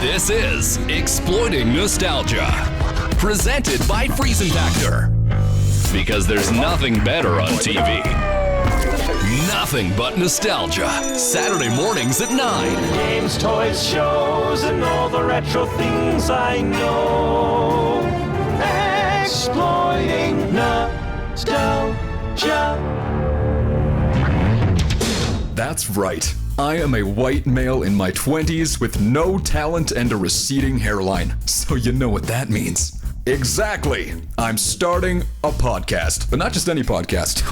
This is Exploiting Nostalgia, presented by FreezenFactor. Because there's nothing better on TV. Nothing but nostalgia. Saturday mornings at 9. Games, toys, shows, and all the retro things I know. Exploiting nostalgia. That's right. I am a white male in my 20s with no talent and a receding hairline. So you know what that means. Exactly. I'm starting a podcast, but not just any podcast.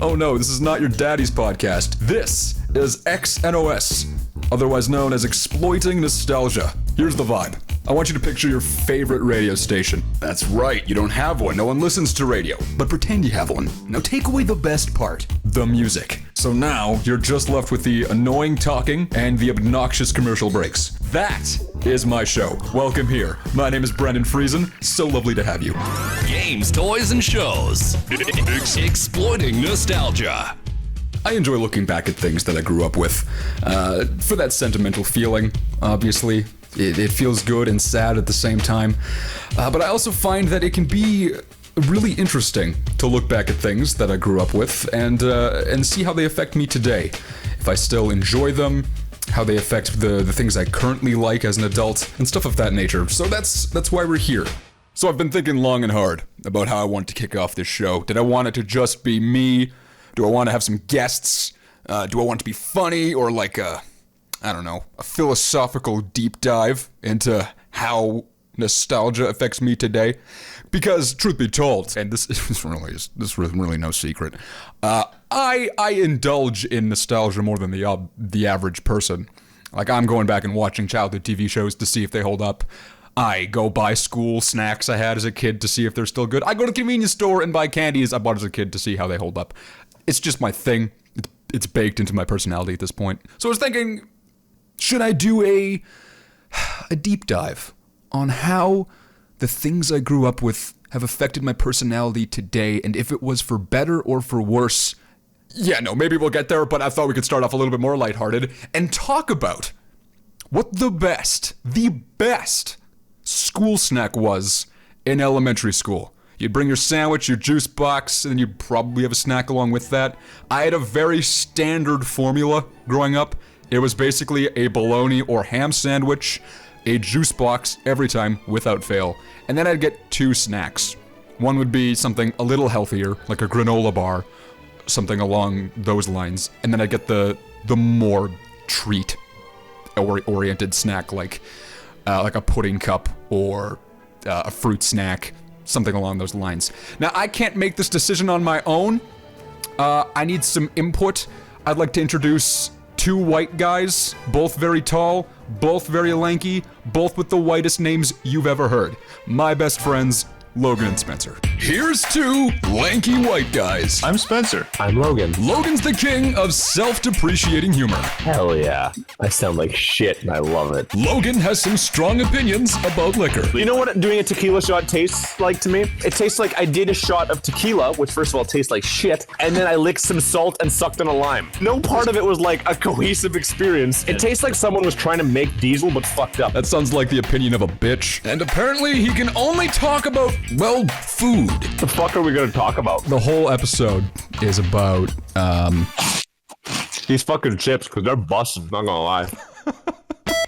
Oh no, this is not your daddy's podcast. This is XNOS, otherwise known as Exploiting Nostalgia. Here's the vibe. I want you to picture your favorite radio station. That's right, you don't have one. No one listens to radio. But pretend you have one. Now take away the best part, the music. So now you're just left with the annoying talking and the obnoxious commercial breaks. That is my show. Welcome here. My name is Brendan Friesen. So lovely to have you. Games, toys, and shows. Exploiting nostalgia. I enjoy looking back at things that I grew up with. For that sentimental feeling, obviously. It feels good and sad at the same time. But I also find that it can be really interesting to look back at things that I grew up with and see how they affect me today. If I still enjoy them, how they affect the things I currently like as an adult, and stuff of that nature. So that's why we're here. So I've been thinking long and hard about how I want to kick off this show. Did I want it to just be me? Do I want to have some guests? Do I want it to be funny or like a philosophical deep dive into how nostalgia affects me today? Because, truth be told, and this is really no secret, I indulge in nostalgia more than the average person. Like, I'm going back and watching childhood TV shows to see if they hold up. I go buy school snacks I had as a kid to see if they're still good. I go to the convenience store and buy candies I bought as a kid to see how they hold up. It's just my thing. It's baked into my personality at this point. So I was thinking, should I do a deep dive on how the things I grew up with have affected my personality today, and if it was for better or for worse? Yeah, no, maybe we'll get there, but I thought we could start off a little bit more lighthearted and talk about what the best school snack was in elementary school. You'd bring your sandwich, your juice box, and you'd probably have a snack along with that. I had a very standard formula growing up. It was basically a bologna or ham sandwich, a juice box every time without fail. And then I'd get two snacks. One would be something a little healthier, like a granola bar, something along those lines. And then I'd get the more treat-oriented snack, like a pudding cup or a fruit snack, something along those lines. Now, I can't make this decision on my own. I need some input. I'd like to introduce two white guys, both very tall, both very lanky, both with the whitest names you've ever heard. My best friends, Logan and Spencer. Here's two lanky white guys. I'm Spencer. I'm Logan. Logan's the king of self-depreciating humor. Hell yeah. I sound like shit and I love it. Logan has some strong opinions about liquor. You know what doing a tequila shot tastes like to me? It tastes like I did a shot of tequila, which first of all tastes like shit, and then I licked some salt and sucked on a lime. No part of it was like a cohesive experience. It tastes like someone was trying to make diesel but fucked up. That sounds like the opinion of a bitch. And apparently he can only talk about, well, food. What the fuck are we gonna talk about? The whole episode is about, these fucking chips, because they're busted, not gonna lie.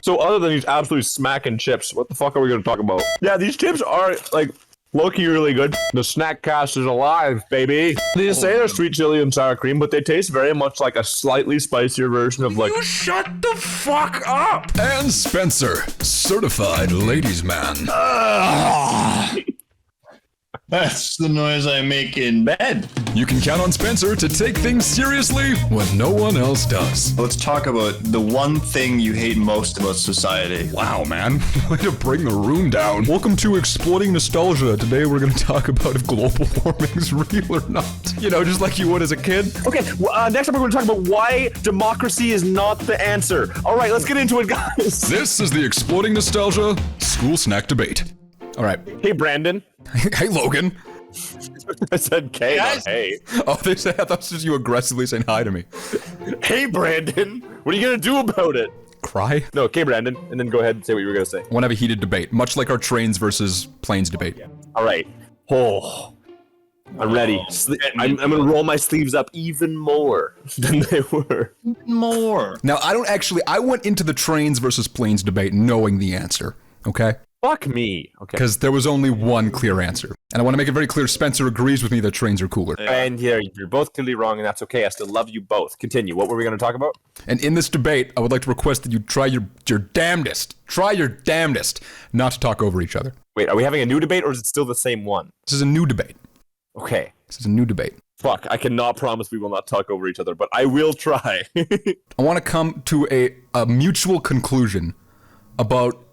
So other than these absolute smacking chips, what the fuck are we gonna talk about? Yeah, these chips are, like, low-key really good. The snack cast is alive, baby. They just say they're sweet chili and sour cream, but they taste very much like a slightly spicier version of, like... You shut the fuck up! And Spencer, certified ladies man. That's the noise I make in bed. You can count on Spencer to take things seriously when no one else does. Let's talk about the one thing you hate most about society. Wow, man. Way to bring the room down. Welcome to Exploiting Nostalgia. Today we're going to talk about if global warming's real or not. You know, just like you would as a kid. Okay, next up we're going to talk about why democracy is not the answer. All right, let's get into it, guys. This is the Exploiting Nostalgia School Snack Debate. All right. Hey, Brandon. Hey, Logan. I said K, not hey. Oh, I thought it was just you aggressively saying hi to me. Hey, Brandon. What are you going to do about it? cry? No, okay, Brandon, and then go ahead and say what you were gonna say. I want to have a heated debate, much like our trains versus planes debate. All right. Oh, I'm ready. I'm gonna roll my sleeves up even more than they were. More. Now, I went into the trains versus planes debate knowing the answer, okay? Fuck me. Okay. Because there was only one clear answer. And I want to make it very clear, Spencer agrees with me that trains are cooler. And yeah, you're both clearly wrong, and that's okay. I still love you both. Continue. What were we gonna talk about? And in this debate, I would like to request that you try your damnedest, not to talk over each other. Wait, are we having a new debate, or is it still the same one? This is a new debate. Okay. This is a new debate. Fuck, I cannot promise we will not talk over each other, but I will try. I want to come to a mutual conclusion about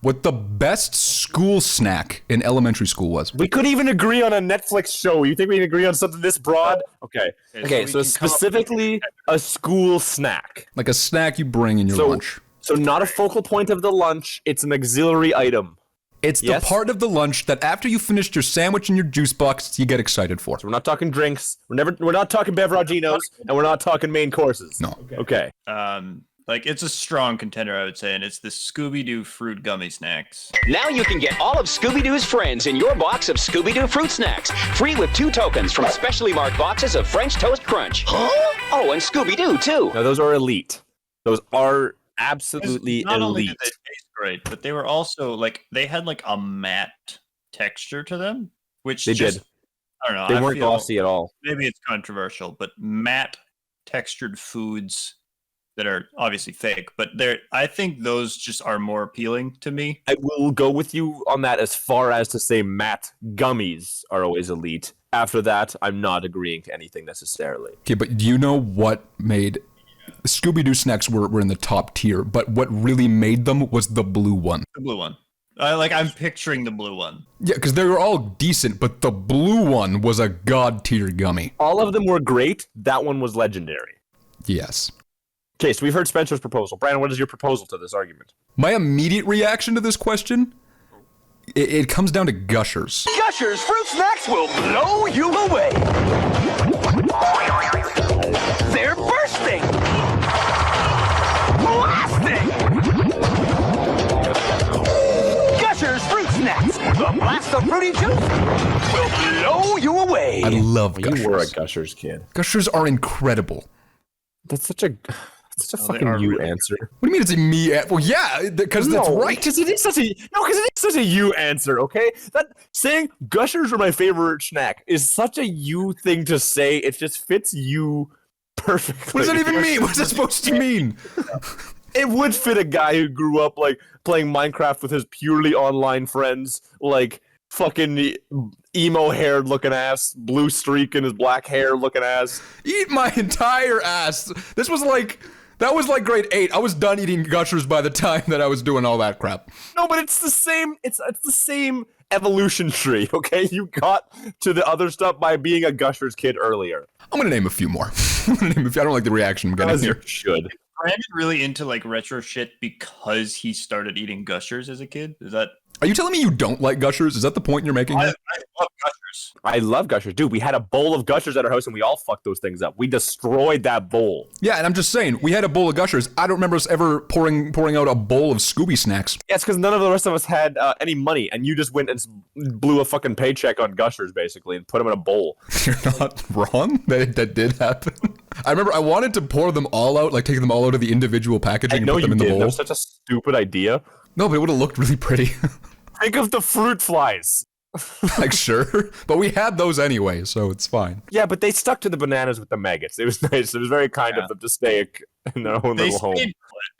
what the best school snack in elementary school was. We could even agree on a Netflix show. You think we can agree on something this broad? Okay. Okay, so specifically a school snack. Like a snack you bring in your lunch. So not a focal point of the lunch, it's an auxiliary item. It's the part of the lunch that after you finished your sandwich and your juice box, you get excited for. So we're not talking drinks, we're not talking beveraginos, and we're not talking main courses. No. Okay. Like, it's a strong contender, I would say, and it's the Scooby-Doo fruit gummy snacks. Now you can get all of Scooby-Doo's friends in your box of Scooby-Doo fruit snacks, free with 2 tokens from specially marked boxes of French Toast Crunch. Oh, and Scooby-Doo, too. Now, those are elite. Those are absolutely not elite. only did they taste great, but they were also, like, they had, like, a matte texture to them, which they did. I don't know. They weren't glossy at all. Maybe it's controversial, but matte textured foods that are obviously fake, but I think those just are more appealing to me. I will go with you on that as far as to say matte gummies are always elite. After that, I'm not agreeing to anything necessarily. Okay, but do you know what made... Scooby-Doo snacks were in the top tier, but what really made them was the blue one. The blue one. I'm picturing the blue one. Yeah, because they were all decent, but the blue one was a god-tier gummy. All of them were great. That one was legendary. Yes. Okay, so we've heard Spencer's proposal. Brandon, what is your proposal to this argument? My immediate reaction to this question, it comes down to Gushers. Gushers fruit snacks will blow you away. They're bursting. Blasting. Gushers fruit snacks. The blast of fruity juice will blow you away. I love Gushers. You were a Gushers kid. Gushers are incredible. That's such a fucking you answer. What do you mean it's a me? Well, yeah, because that's right. Because it is such a you answer. Okay, that saying Gushers are my favorite snack is such a you thing to say. It just fits you perfectly. What does that even mean? What's that supposed to mean? It would fit a guy who grew up like playing Minecraft with his purely online friends, like fucking emo-haired looking ass, blue streak in his black hair looking ass. Eat my entire ass. That was like grade 8. I was done eating Gushers by the time that I was doing all that crap. No, but it's the same. It's the same evolution tree. Okay, you got to the other stuff by being a Gushers kid earlier. I'm gonna name a few more. I don't like the reaction I'm getting As here. you should. Brandon really into like retro shit because he started eating Gushers as a kid? Is that? Are you telling me you don't like Gushers? Is that the point you're making? I Here? love Gushers. I love Gushers. Dude, we had a bowl of Gushers at our house and we all fucked those things up. We destroyed that bowl. Yeah, and I'm just saying, we had a bowl of Gushers. I don't remember us ever pouring out a bowl of Scooby snacks. Yeah, it's because none of the rest of us had any money, and you just went and blew a fucking paycheck on Gushers, basically, and put them in a bowl. You're not wrong. That did happen. I remember I wanted to pour them all out, like take them all out of the individual packaging and put them in the bowl. That was such a stupid idea. No, but it would have looked really pretty. Think of the fruit flies. Like, sure. But we had those anyway, so it's fine. Yeah, but they stuck to the bananas with the maggots. It was nice. It was very kind of them to stay in their own little home. It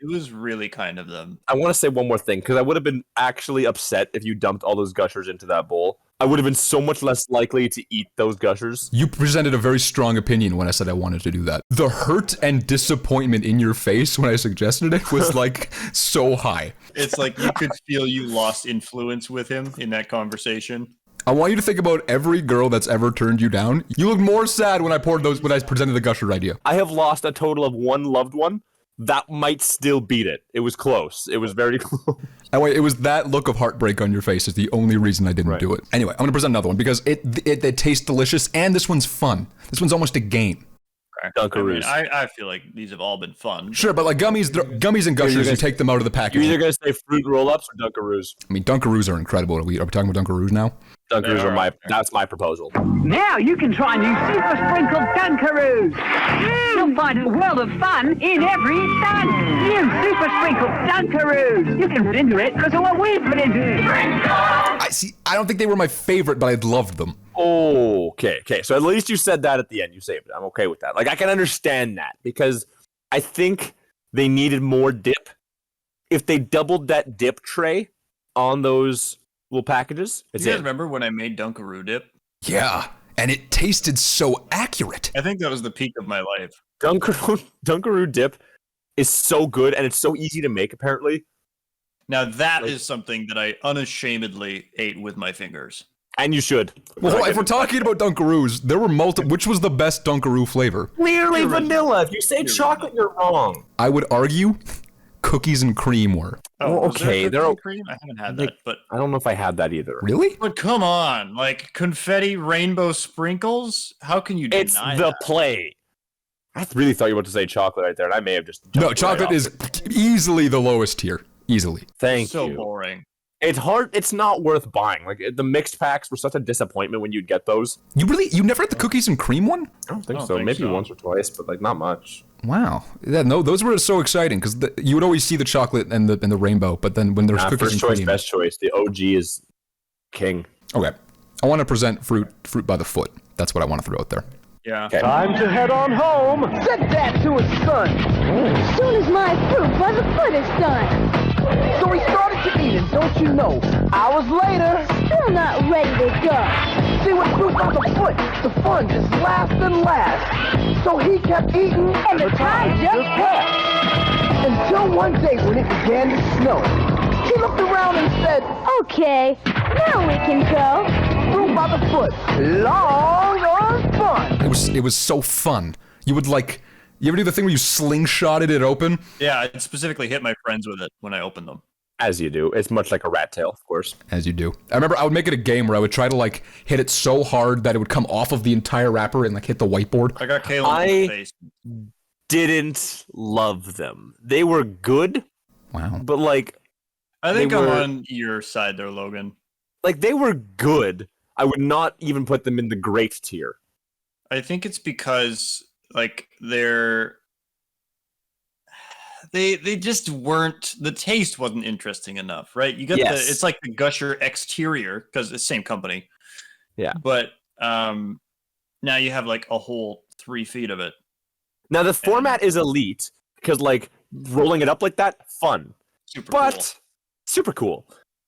was really kind of them. I want to say one more thing, because I would have been actually upset if you dumped all those Gushers into that bowl. I would have been so much less likely to eat those Gushers. You presented a very strong opinion when I said I wanted to do that. The hurt and disappointment in your face when I suggested it was like so high. It's like you could feel you lost influence with him in that conversation. I want you to think about every girl that's ever turned you down. You looked more sad when I presented the Gusher idea. I have lost a total of one loved one. That might still beat it. It was close. It was very close. Anyway, it was that look of heartbreak on your face is the only reason I didn't do it. Anyway, I'm going to present another one because it tastes delicious and this one's fun. This one's almost a game. Dunkaroos. I feel like these have all been fun. Sure, but like gummies and gushers, you take them out of the package. You're either gonna say fruit roll-ups or Dunkaroos. I mean, Dunkaroos are incredible. Are we talking about Dunkaroos now? Dunkaroos are that's my proposal. Now you can try new Super Sprinkled Dunkaroos. You'll find a world of fun in every dunk. New Super Sprinkled Dunkaroos. You can fit into it because of what we put into it. I don't think they were my favorite, but I loved them. Okay. So at least you said that at the end. You saved it. I'm okay with that. Like, I can understand that because I think they needed more dip. If they doubled that dip tray on those little packages, you guys remember when I made Dunkaroo dip? Yeah, and it tasted so accurate. I think that was the peak of my life. Dunkaroo dip is so good, and it's so easy to make, apparently. Now that is something that I unashamedly ate with my fingers. And you should. Well, if we're talking about Dunkaroos, there were multiple. Which was the best Dunkaroo flavor? Clearly vanilla. If you say chocolate, you're wrong. I would argue cookies and cream were. Oh, okay. They're cream. I haven't had that, but I don't know if I had that either. Really? But come on, like confetti rainbow sprinkles. How can you deny It's the play. I really thought you were about to say chocolate right there, and I may have just. No, chocolate is easily the lowest tier. Easily. Thank you. So boring. It's hard. It's not worth buying. Like the mixed packs were such a disappointment when you'd get those. You never had the cookies and cream one? I don't think so. Maybe once or twice, but like not much. Wow. Yeah, no, those were so exciting because you would always see the chocolate and the rainbow, but then when there's cookies and cream, first choice, best choice. The OG is king. Okay, I want to present fruit by the foot. That's what I want to throw out there. Yeah. Okay. Time to head on home. Said that to his son. As soon as my fruit by the foot is done. So he started to eat it, don't you know? Hours later, Still not ready to go. see what fruit by the foot. The fun just lasts and lasts. So he kept eating, And the time just passed. Until one day when it began to snow. He looked around and said, Okay, now we can go. fruit by the foot. Long on fun. It was so fun. You would like. You ever do the thing where you slingshotted it open? Yeah, I specifically hit my friends with it when I opened them. As you do. It's much like a rat tail, of course. As you do. I remember I would make it a game where I would try to like hit it so hard that it would come off of the entire wrapper and like hit the whiteboard. I got Kalen in the face. Didn't love them. They were good. Wow. But like, I think I'm were- on your side there, Logan. like they were good. I would not even put them in the great tier. I think it's because like they just weren't, the taste wasn't interesting enough, right? You get it's like the Gusher exterior because it's the same company. Yeah. But now you have like a whole 3 feet of it. Now the format is elite because like rolling it up like that, fun. Super But cool. super cool.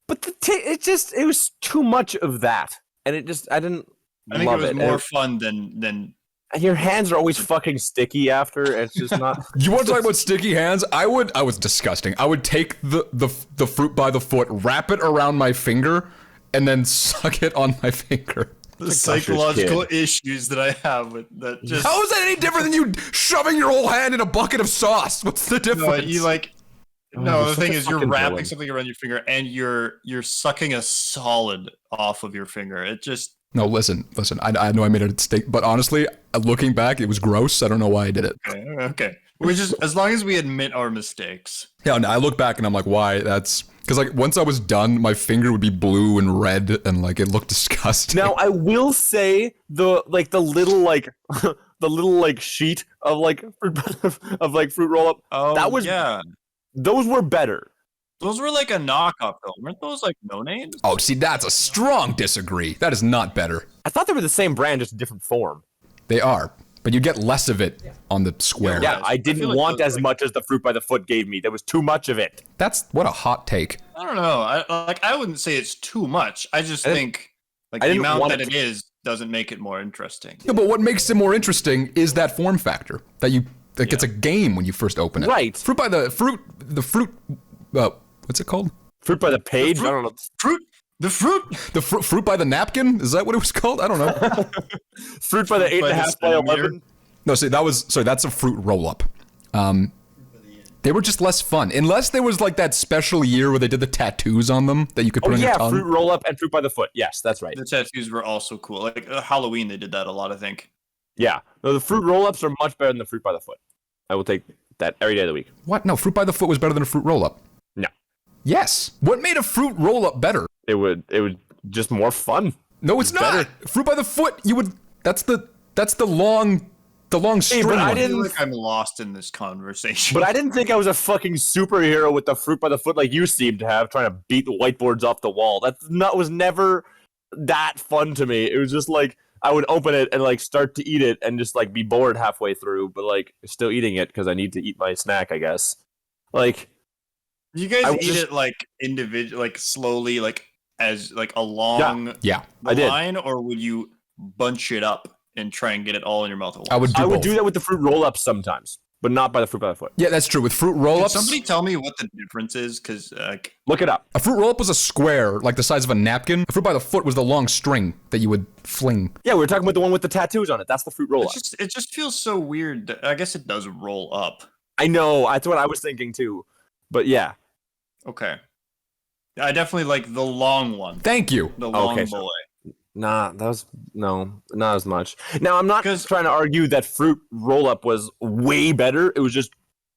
But it was too much of that. And it just I think it love was more fun than and your hands are always fucking sticky after. It's just not. You want to talk about sticky hands? I was disgusting. I would take the fruit by the foot, wrap it around my finger, and then suck it on my finger. the psychological issues that I have with that. Just How is that any different than you shoving your whole hand in a bucket of sauce? What's the difference? you like. you're the such thing a is, you're fucking wrapping villain. something around your finger, and you're sucking a solid off of your finger. It just No, listen. I know I made a mistake, but honestly, looking back, it was gross. I don't know why I did it. okay. We just as long as we admit our mistakes. Yeah, no, I look back and I'm like, why? That's because like once I was done, my finger would be blue and red, and like it looked disgusting. Now I will say the little sheet of fruit roll up. Oh, that was those were better. Those were like a knockoff though. Weren't those like no names? Oh, see, that's a strong disagree. That is not better. I thought they were the same brand, just a different form. They are, but you get less of it on the square. Yeah, I didn't like want those, as much as the fruit by the foot gave me. There was too much of it. That's what a hot take. I don't know. I wouldn't say it's too much. I just think like I the didn't amount want that it it is doesn't make it more interesting. Yeah, but what makes it more interesting is that form factor that it's a game when you first open it. Right. Fruit. What's it called? Fruit by the page. I don't know. Fruit by the napkin? Is that what it was called? I don't know. Fruit by the 8.5 by 11. No, see, that's a fruit roll up. They were just less fun. Unless there was like that special year where they did the tattoos on them that you could put on your tongue. Fruit roll up and fruit by the foot. Yes, that's right. The tattoos were also cool. Like Halloween, they did that a lot. I think. Yeah. No, the fruit roll-ups are much better than the fruit by the foot. I will take that every day of the week. What? No, fruit by the foot was better than a fruit roll-up. No. Yes. What made a fruit roll-up better? It would just more fun. No, it's not. Fruit by the foot, that's the long string. But I feel like I'm lost in this conversation. But I didn't think I was a fucking superhero with the fruit by the foot like you seem to have, trying to beat the whiteboards off the wall. Was never that fun to me. It was just like I would open it and like start to eat it and just like be bored halfway through, but like still eating it because I need to eat my snack, I guess. Like, you guys eat it like individual, like slowly, like as like a long line, or would you bunch it up and try and get it all in your mouth at once? I would do that with the fruit roll-ups sometimes, but not by the fruit by the foot. Yeah, that's true. With fruit roll-ups, Can somebody tell me what the difference is? Because look it up. A fruit roll-up was a square, like the size of a napkin. A fruit by the foot was the long string that you would fling. Yeah, we were talking about the one with the tattoos on it. That's the fruit roll-up. It just feels so weird. I guess it does roll up. I know. That's what I was thinking too. But yeah. Okay. I definitely like the long one. Thank you. The long boy. Nah, not as much. Now, I'm not trying to argue that fruit roll-up was way better. It was just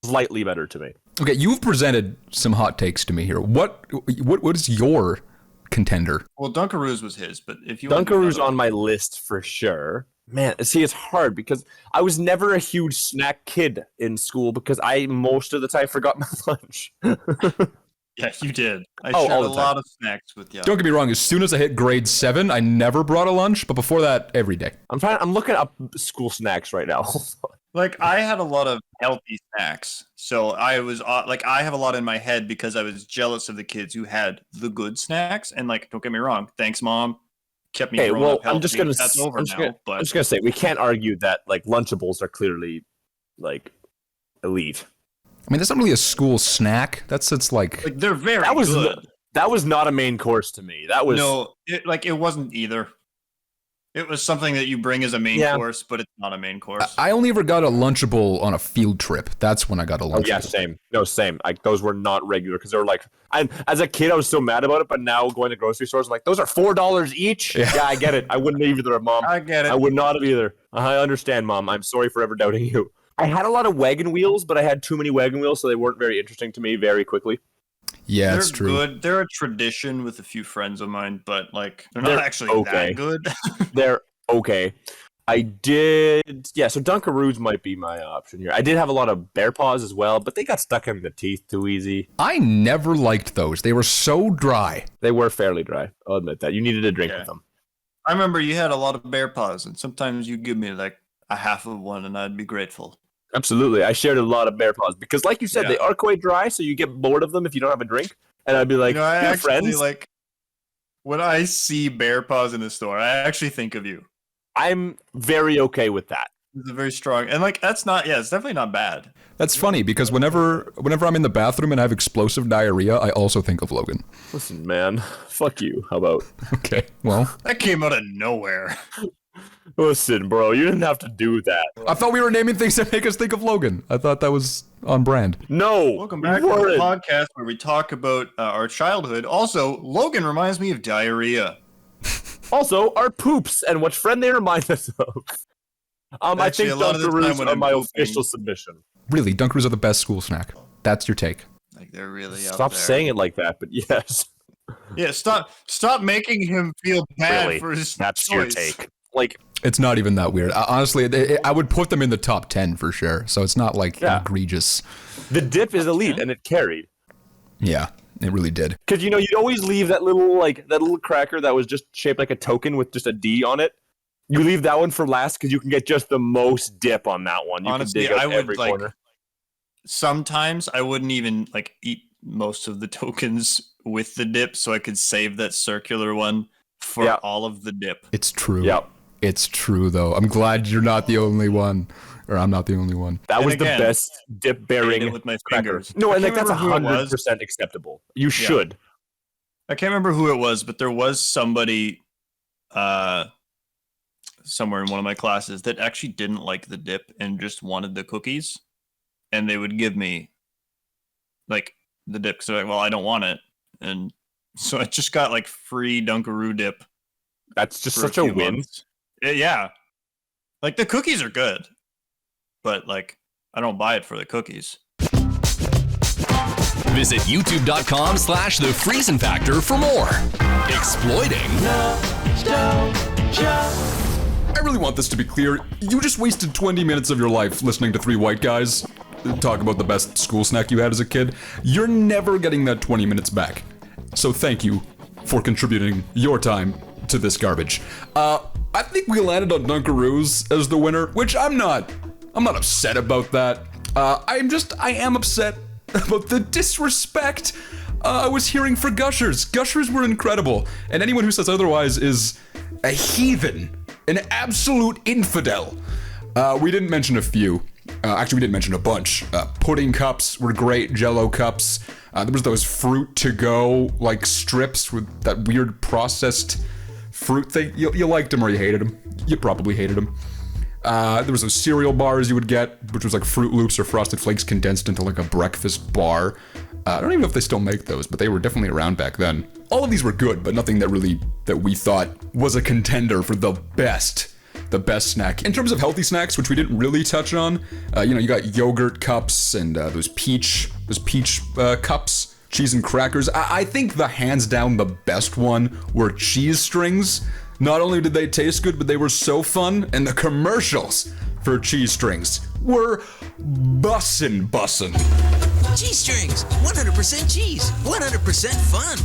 slightly better to me. Okay, you've presented some hot takes to me here. What is your contender? Well, Dunkaroos was his, but if you Dunkaroos on my list for sure. Man, see, it's hard because I was never a huge snack kid in school because I most of the time forgot my lunch. Yeah, you did. I shared a lot of snacks with you. Don't get me wrong. As soon as I hit grade 7, I never brought a lunch, but before that, every day. I'm looking up school snacks right now. Like, I had a lot of healthy snacks, so I was I have a lot in my head because I was jealous of the kids who had the good snacks. And like, don't get me wrong, thanks, Mom. Kept me growing up healthy. That's over now. I'm just gonna say we can't argue that like Lunchables are clearly like elite. I mean, that's not really a school snack. It's like they're very good. That was not a main course to me. That was it wasn't either. It was something that you bring as a main course, but it's not a main course. I only ever got a Lunchable on a field trip. That's when I got a Lunchable. Oh yeah, same. No, same. Like those were not regular because they were like. As a kid, I was so mad about it, but now going to grocery stores, I'm like, those are $4 each. Yeah, I get it. I wouldn't have either, Mom. I get it. I would not have either. I understand, Mom. I'm sorry for ever doubting you. I had a lot of wagon wheels, but I had too many wagon wheels, so they weren't very interesting to me very quickly. Yeah, it's true. Good. They're a tradition with a few friends of mine, but like they're not actually that good. They're okay. So Dunkaroos might be my option here. I did have a lot of Bear Paws as well, but they got stuck in the teeth too easy. I never liked those. They were so dry. They were fairly dry. I'll admit that. You needed a drink with them. I remember you had a lot of Bear Paws, and sometimes you'd give me like a half of one, and I'd be grateful. Absolutely. I shared a lot of Bear Paws because, like you said, they are quite dry, so you get bored of them if you don't have a drink. And I'd be like, I actually, friends. Like, when I see Bear Paws in the store, I actually think of you. I'm very okay with that. It's a very strong, and like it's definitely not bad. That's funny because whenever I'm in the bathroom and I have explosive diarrhea, I also think of Logan. Listen, man, fuck you. How about? Okay, well, that came out of nowhere. Listen, bro, you didn't have to do that. I thought we were naming things that make us think of Logan. I thought that was on brand. No. Welcome back to the podcast where we talk about our childhood. Also, Logan reminds me of diarrhea. Also, our poops and what friend they remind us of. I think Dunkaroos are my official submission. Really, Dunkaroos are the best school snack. That's your take. Like they're really Stop saying it like that, but yes. Yeah, stop making him feel bad for his That's choice. your take. Like, it's not even that weird. Honestly, I would put them in the top 10 for sure. So it's not like egregious. The dip is elite, and it carried. Yeah, it really did. Because you'd always leave that little cracker that was just shaped like a token with just a D on it. You leave that one for last because you can get just the most dip on that one. You Honestly, can dig I up would every corner. Sometimes I wouldn't even eat most of the tokens with the dip, so I could save that circular one for all of the dip. It's true. Yep. It's true, though. I'm glad you're not the only one. Or I'm not the only one. That was the best dip bearing with my cracker. fingers. No, and that's 100% acceptable. You should. I can't remember who it was, but there was somebody somewhere in one of my classes that actually didn't like the dip and just wanted the cookies. And they would give me the dip because they're like, well, I don't want it. And so I just got free Dunkaroo dip. That's just such a win. Yeah. Like the cookies are good, but like I don't buy it for the cookies. Visit youtube.com/the FreezenFactor for more. Exploiting Nostalgia. I really want this to be clear. You just wasted 20 minutes of your life listening to three white guys talk about the best school snack you had as a kid. You're never getting that 20 minutes back. So thank you for contributing your time to this garbage. I think we landed on Dunkaroos as the winner, which I'm not upset about that. I am upset about the disrespect I was hearing for Gushers. Gushers were incredible, and anyone who says otherwise is a heathen, an absolute infidel. We didn't mention a few. Actually, we didn't mention a bunch. Pudding cups were great, Jello cups. There was those fruit to go like strips with that weird processed fruit thing. You liked them or you hated them. You probably hated them. There was those cereal bars you would get, which was like Fruit Loops or Frosted Flakes condensed into like a breakfast bar. I don't even know if they still make those, but they were definitely around back then. All of these were good, but nothing that we thought was a contender for the best snack. In terms of healthy snacks, which we didn't really touch on, you got yogurt cups and those peach cups, cheese and crackers. I think the hands down the best one were cheese strings. Not only did they taste good, but they were so fun, and the commercials for cheese strings were bussin'. Cheese strings, 100% cheese, 100% fun.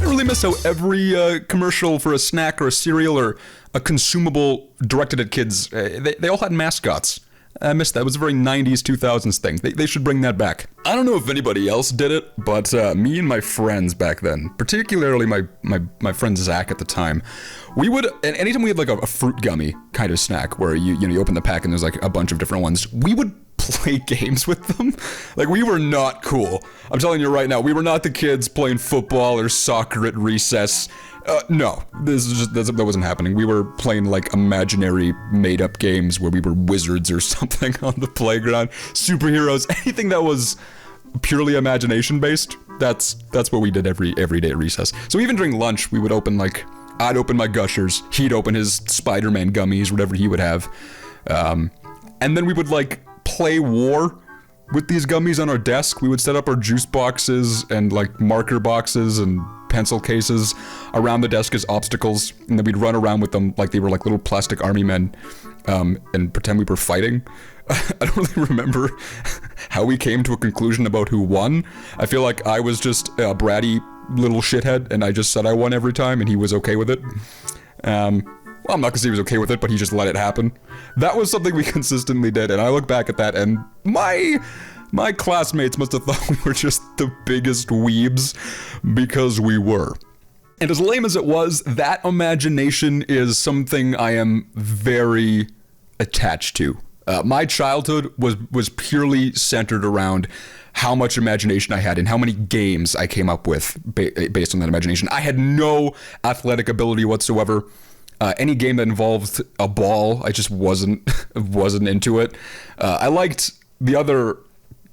I really miss how every commercial for a snack or a cereal or a consumable directed at kids, they all had mascots. I missed that. It was a very 90s, 2000s thing. They should bring that back. I don't know if anybody else did it, but me and my friends back then, particularly my friend Zach at the time, we would, and anytime we had like a fruit gummy kind of snack where you open the pack and there's like a bunch of different ones, we would play games with them. Like, we were not cool. I'm telling you right now, we were not the kids playing football or soccer at recess. No, that wasn't happening. We were playing like imaginary made-up games where we were wizards or something on the playground. Superheroes, anything that was purely imagination-based. That's what we did every day at recess. So even during lunch, we would I'd open my Gushers, he'd open his Spider-Man gummies, whatever he would have, and then we would like play war with these gummies on our desk. We would set up our juice boxes and like marker boxes and pencil cases around the desk as obstacles, and then we'd run around with them like they were like little plastic army men, and pretend we were fighting. I don't really remember how we came to a conclusion about who won. I feel like I was just a bratty little shithead, and I just said I won every time, and he was okay with it. Well, I'm not gonna say he was okay with it, but he just let it happen. That was something we consistently did, and I look back at that, and my classmates must have thought we were just the biggest weebs, because we were. And as lame as it was, that imagination is something I am very attached to. My childhood was purely centered around how much imagination I had and how many games I came up with based on that imagination. I had no athletic ability whatsoever. Any game that involved a ball, I just wasn't into it. I liked the other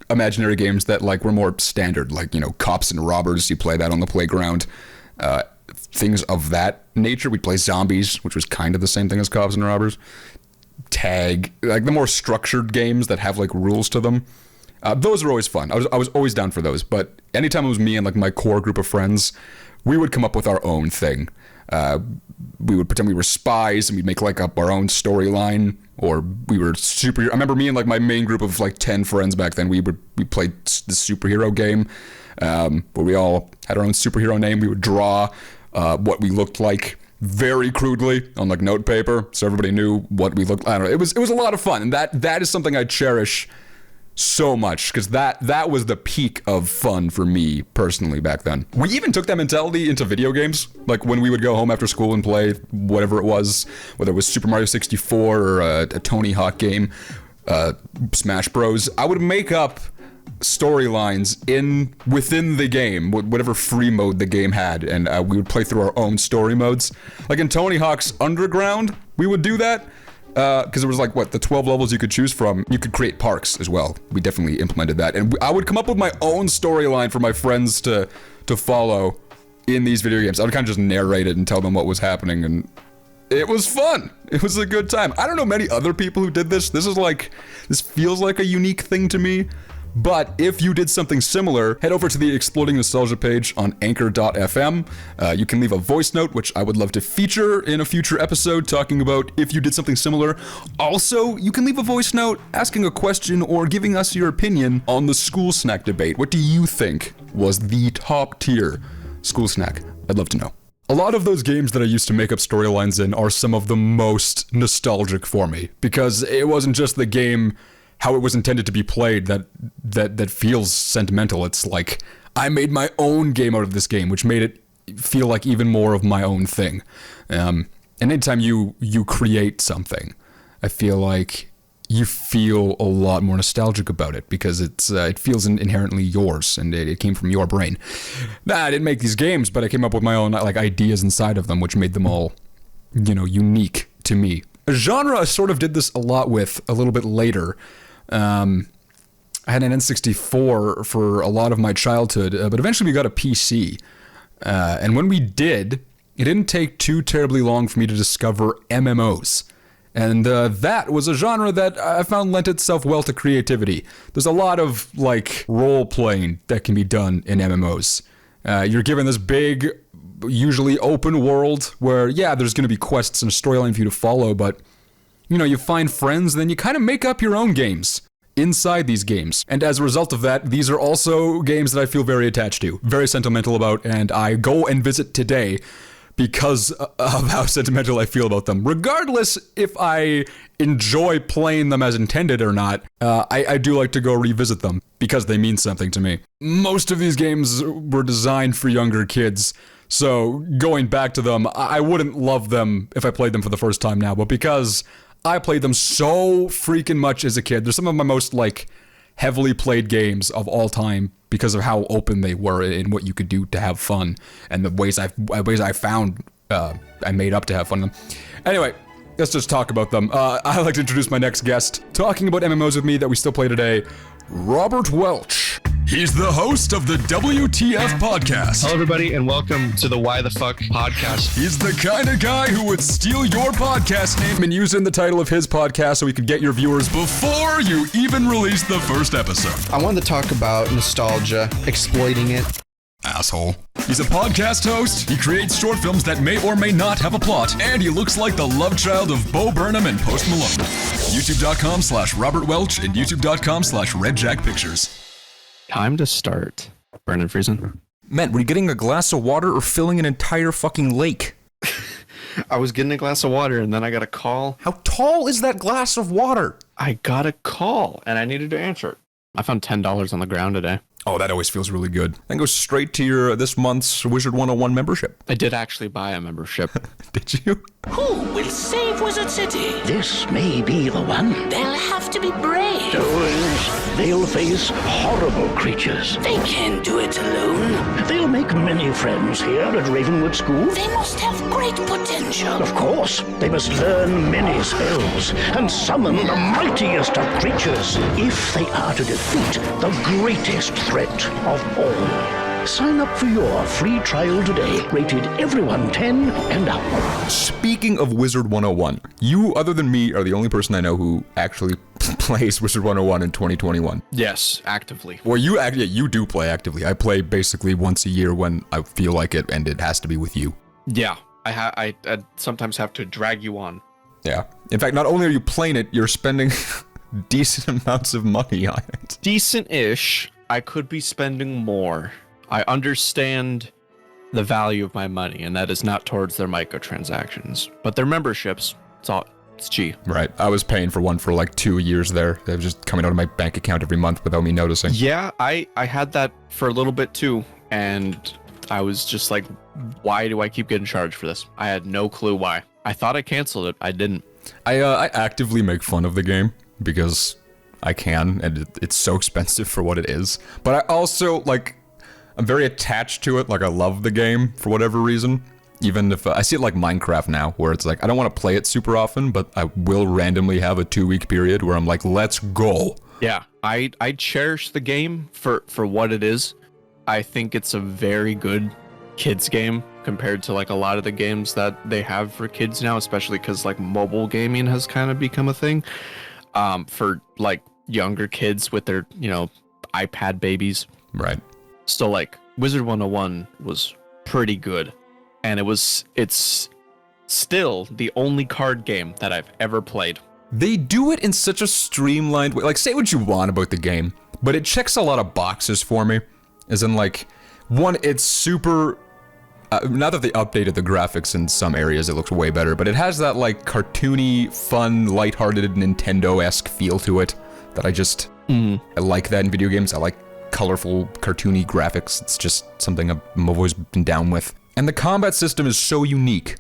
imaginary games that like were more standard, like, cops and robbers. You play that on the playground. Things of that nature. We'd play zombies, which was kind of the same thing as cops and robbers. Tag, like the more structured games that have like rules to them. Those are always fun. I was always down for those. But anytime it was me and like my core group of friends, we would come up with our own thing. We would pretend we were spies, and we'd make like up our own storyline, or we were superhero. I remember me and like my main group of like 10 friends back then, we played the superhero game, where we all had our own superhero name. We would draw what we looked like very crudely on like note paper, so everybody knew what we looked. I don't know. It was a lot of fun, and that is something I cherish so much, because that was the peak of fun for me personally back then. We even took that mentality into video games, like when we would go home after school and play whatever it was, whether it was Super Mario 64 or a Tony Hawk game, Smash Bros. I would make up storylines within the game, whatever free mode the game had, and we would play through our own story modes. Like in Tony Hawk's Underground, we would do that. Because there was like, the 12 levels you could choose from. You could create parks as well. We definitely implemented that. And I would come up with my own storyline for my friends to follow in these video games. I would kind of just narrate it and tell them what was happening. And it was fun. It was a good time. I don't know many other people who did this. This feels like a unique thing to me. But if you did something similar, head over to the Exploding Nostalgia page on anchor.fm. You can leave a voice note, which I would love to feature in a future episode, talking about if you did something similar. Also, you can leave a voice note asking a question or giving us your opinion on the school snack debate. What do you think was the top tier school snack? I'd love to know. A lot of those games that I used to make up storylines in are some of the most nostalgic for me, because it wasn't just the game how it was intended to be played that feels sentimental. It's like I made my own game out of this game, which made it feel like even more of my own thing. And anytime you create something, I feel like you feel a lot more nostalgic about it, because it feels inherently yours, and it came from your brain. I didn't make these games, but I came up with my own like ideas inside of them, which made them all, unique to me. A genre I sort of did this a lot with a little bit later. I had an N64 for a lot of my childhood, but eventually we got a PC. And when we did, it didn't take too terribly long for me to discover MMOs. And that was a genre that I found lent itself well to creativity. There's a lot of role-playing that can be done in MMOs. You're given this big, usually open world where, there's going to be quests and a storyline for you to follow, but you find friends, and then you kind of make up your own games inside these games. And as a result of that, these are also games that I feel very attached to, very sentimental about, and I go and visit today because of how sentimental I feel about them. Regardless if I enjoy playing them as intended or not, I do like to go revisit them because they mean something to me. Most of these games were designed for younger kids, so going back to them, I wouldn't love them if I played them for the first time now, but because I played them so freaking much as a kid, they're some of my most heavily played games of all time because of how open they were in what you could do to have fun, and the ways I found I made up to have fun with them. Anyway, let's just talk about them. I'd like to introduce my next guest, talking about MMOs with me that we still play today, Robert Welch. He's the host of the WTF podcast. Hello, everybody, and welcome to the Why the Fuck podcast. He's the kind of guy who would steal your podcast name and use it in the title of his podcast so he could get your viewers before you even release the first episode. I wanted to talk about nostalgia, exploiting it. Asshole. He's a podcast host, he creates short films that may or may not have a plot, and he looks like the love child of Bo Burnham and Post Malone. YouTube.com/Robert Welch and YouTube.com/Redjack Pictures. Time to start. Burning Friesen. Matt, were you getting a glass of water or filling an entire fucking lake? I was getting a glass of water and then I got a call. How tall is that glass of water? I got a call and I needed to answer it. I found $10 on the ground today. Oh, that always feels really good. Then go straight to your this month's Wizard 101 membership. I did actually buy a membership. Did you? Who will save Wizard City? This may be the one. They'll have to be brave. They'll face horrible creatures. They can't do it alone. They'll make many friends here at Ravenwood School. They must have great potential. Of course, they must learn many spells and summon the mightiest of creatures if they are to defeat the greatest threat of all. Sign up for your free trial today, rated everyone 10 and up. Speaking of Wizard 101, you, other than me, are the only person I know who actually plays Wizard 101 in 2021. Yes, actively. Well, you do play actively. I play basically once a year when I feel like it, and it has to be with you. Yeah, I sometimes have to drag you on. Yeah. In fact, not only are you playing it, you're spending decent amounts of money on it. Decent-ish. I could be spending more. I understand the value of my money, and that is not towards their microtransactions, but their memberships, it's G. Right. I was paying for one for like 2 years there. They were just coming out of my bank account every month without me noticing. Yeah, I had that for a little bit too, and I was just like, why do I keep getting charged for this? I had no clue why. I thought I canceled it. I didn't. I actively make fun of the game because I can, and it's so expensive for what it is. But I also, I'm very attached to it. I love the game for whatever reason. Even if I see it like Minecraft now, where it's I don't want to play it super often, but I will randomly have a 2-week period where I'm like, let's go. Yeah, I cherish the game for what it is. I think it's a very good kids game compared to like a lot of the games that they have for kids now, especially because like mobile gaming has kind of become a thing for like younger kids with their, you know, iPad babies. Right. So like Wizard 101 was pretty good, and it's still the only card game that I've ever played. They do it in such a streamlined way. Like, say what you want about the game, but it checks a lot of boxes for me. As in, like, one, it's super... now that they updated the graphics in some areas, it looks way better, but it has that, like, cartoony, fun, lighthearted, Nintendo-esque feel to it that I just... I like that in video games. I like colorful, cartoony graphics. It's just something I've always been down with. And the combat system is so unique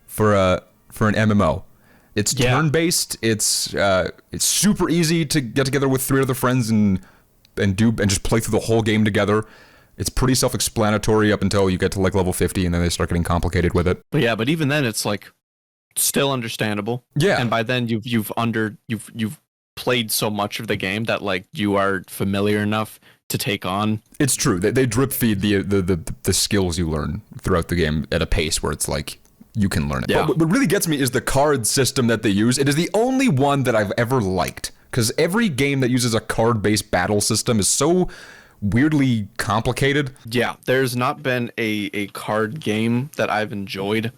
for an MMO. It's turn-based. It's super easy to get together with 3 other friends and just play through the whole game together. It's pretty self-explanatory up until you get to like level 50, and then they start getting complicated with it. But even then, it's like still understandable. Yeah. And by then, you've played so much of the game that like you are familiar enough to take on. It's true. They drip feed the skills you learn throughout the game at a pace where it's like you can learn it. Yeah. But what really gets me is the card system that they use. It is the only one that I've ever liked, because every game that uses a card-based battle system is so weirdly complicated. Yeah, there's not been a card game that I've enjoyed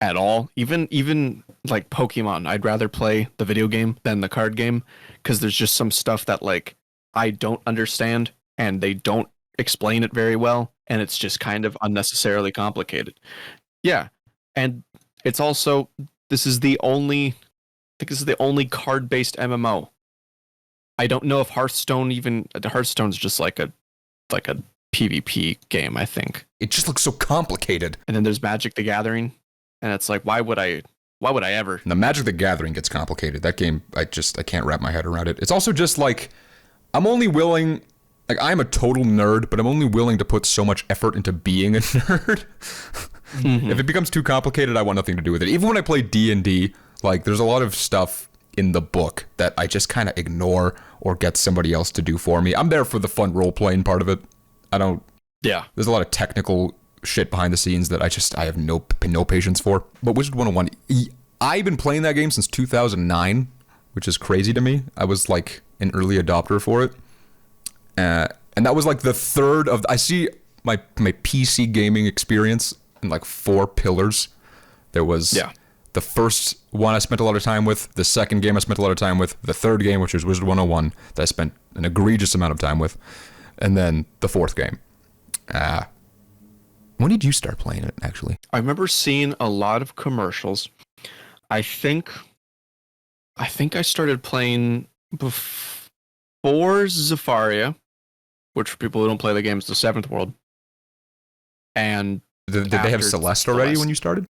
at all. Even like Pokemon, I'd rather play the video game than the card game, because there's just some stuff that like I don't understand, and they don't explain it very well, and it's just kind of unnecessarily complicated. Yeah. And it's also, this is the only card-based MMO. I don't know if Hearthstone's just like a PvP game, I think. It just looks so complicated. And then there's Magic the Gathering, and it's like, why would I ever? The Magic the Gathering gets complicated. That game, I can't wrap my head around it. It's also just like, I'm a total nerd, but I'm only willing to put so much effort into being a nerd. If it becomes too complicated, I want nothing to do with it. Even when I play D&D, like, there's a lot of stuff in the book that I just kind of ignore or get somebody else to do for me. I'm there for the fun role-playing part of it. Yeah. There's a lot of technical shit behind the scenes that I have no patience for. But Wizard 101, I've been playing that game since 2009, which is crazy to me. I was like an early adopter for it. And that was like the third of... I see my PC gaming experience in like 4 pillars. There was the first one I spent a lot of time with, the second game I spent a lot of time with, the third game, which was Wizard 101, that I spent an egregious amount of time with, and then the 4th game. When did you start playing it, actually? I remember seeing a lot of commercials. I think I started playing before Zafaria, which for people who don't play the game is the 7th World. And did they have Celeste already when you started?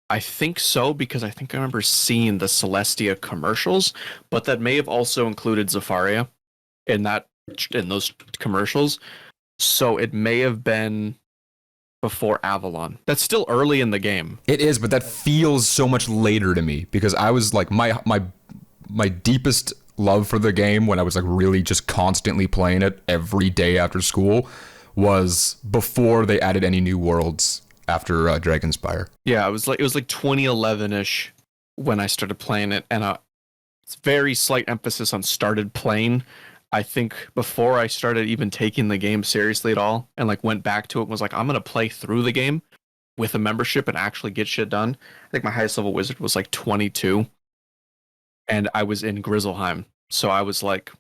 I think so, because I think I remember seeing the Celestia commercials, but that may have also included Zafaria in those commercials. So it may have been before Avalon. That's still early in the game. It is, but that feels so much later to me, because I was like my deepest love for the game when I was like really just constantly playing it every day after school was before they added any new worlds after Dragonspire. Yeah, it was like 2011-ish when I started playing it, and it's very slight emphasis on started playing. I think before I started even taking the game seriously at all, and like went back to it and was like, I'm gonna play through the game with a membership and actually get shit done. I think my highest level wizard was like 22, and I was in Grizzleheim, so I was like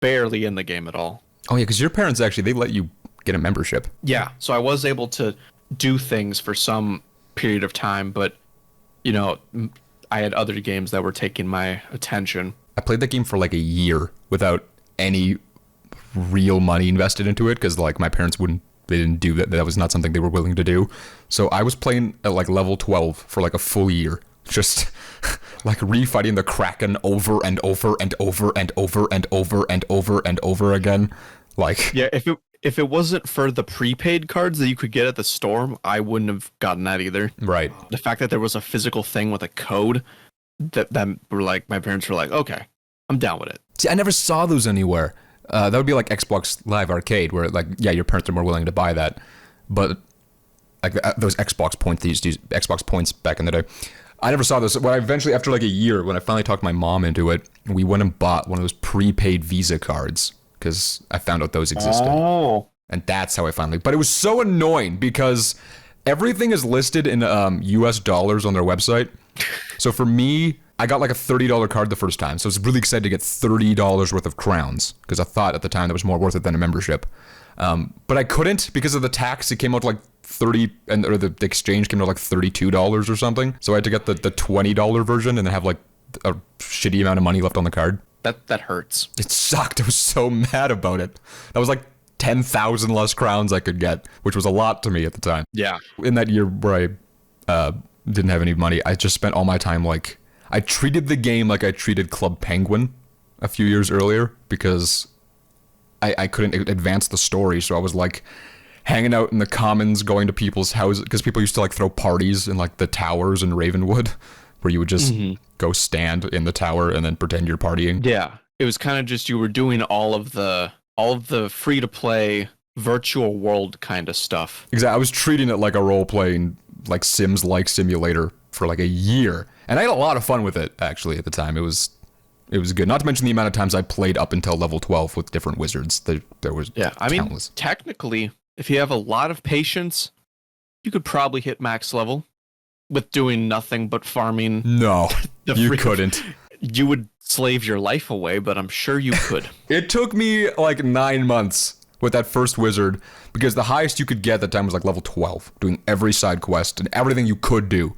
barely in the game at all. Oh yeah, because your parents they let you get a membership. Yeah, so I was able to do things for some period of time, but you know, I had other games that were taking my attention. I played that game for like a year without any real money invested into it, because like my parents didn't do that. That was not something they were willing to do. So I was playing at like level 12 for like a full year, just like refighting the Kraken over and over and over and over and over and over and over again. Like, yeah, if it wasn't for the prepaid cards that you could get at the store, I wouldn't have gotten that either. Right. The fact that there was a physical thing with a code that were like, my parents were like, okay, I'm down with it. See, I never saw those anywhere. That would be like Xbox Live Arcade, where like, yeah, your parents are more willing to buy that. But like those Xbox points. They used to use Xbox points back in the day. I never saw this. When I eventually, after like a year, when I finally talked my mom into it, we went and bought one of those prepaid Visa cards because I found out those existed. Oh. And that's how I finally. But it was so annoying because everything is listed in US dollars on their website. So for me, I got like a $30 card the first time. So I was really excited to get $30 worth of crowns because I thought at the time that was more worth it than a membership. But I couldn't because of the tax. It came out to like 30 or the exchange came to like $32 or something. So I had to get the $20 version and then have like a shitty amount of money left on the card. That hurts. It sucked. I was so mad about it. That was like 10,000 less crowns I could get, which was a lot to me at the time. Yeah. In that year where I didn't have any money, I just spent all my time like, I treated the game like I treated Club Penguin a few years earlier because I couldn't advance the story. So I was like hanging out in the commons, going to people's houses, because people used to like throw parties in like the towers in Ravenwood where you would just go stand in the tower and then pretend you're partying. Yeah. It was kind of just you were doing all of the free to play virtual world kind of stuff. Exactly. I was treating it like a role playing like Sims like simulator for like a year. And I had a lot of fun with it actually at the time. It was good. Not to mention the amount of times I played up until level 12 with different wizards. There was countless. Mean, technically, if you have a lot of patience, you could probably hit max level with doing nothing but farming. No, you couldn't. You would slave your life away, but I'm sure you could. It took me like 9 months with that first wizard because the highest you could get at the time was like level 12, doing every side quest and everything you could do.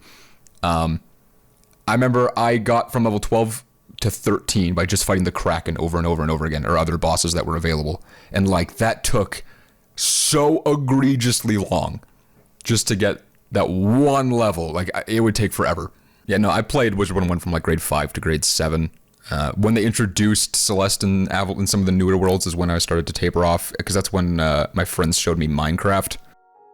I remember I got from level 12 to 13 by just fighting the Kraken over and over and over again, or other bosses that were available. And like that took so egregiously long just to get that one level. Like it would take forever. Yeah, no, I played Wizard 101 from like grade 5 to grade 7. When they introduced Celeste and Avil in some of the newer worlds is when I started to taper off, because that's when my friends showed me Minecraft.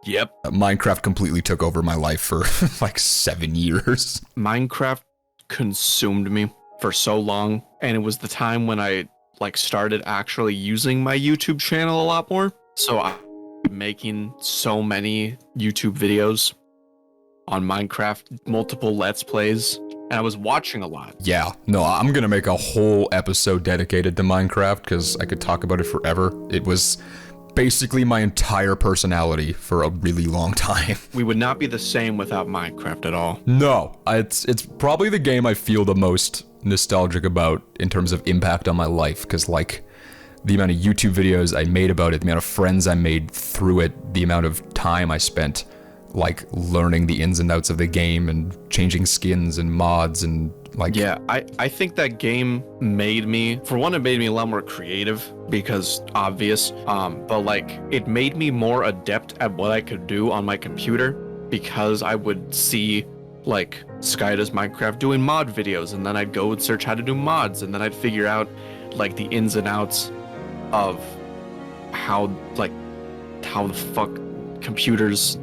Yep. Minecraft completely took over my life for like 7 years. Minecraft consumed me for so long, and it was the time when I like started actually using my YouTube channel a lot more. So I'm making so many YouTube videos on Minecraft, multiple Let's Plays, and I was watching a lot. Yeah, no, I'm gonna make a whole episode dedicated to Minecraft because I could talk about it forever. It was basically my entire personality for a really long time. We would not be the same without Minecraft at all. No, it's probably the game I feel the most nostalgic about in terms of impact on my life, because like the amount of YouTube videos I made about it, the amount of friends I made through it, the amount of time I spent like learning the ins and outs of the game and changing skins and mods and like... Yeah, I think that game made me, for one, it made me a lot more creative because obvious, but like it made me more adept at what I could do on my computer because I would see like Sky Does Minecraft doing mod videos, and then I'd go and search how to do mods, and then I'd figure out like the ins and outs of how the fuck computers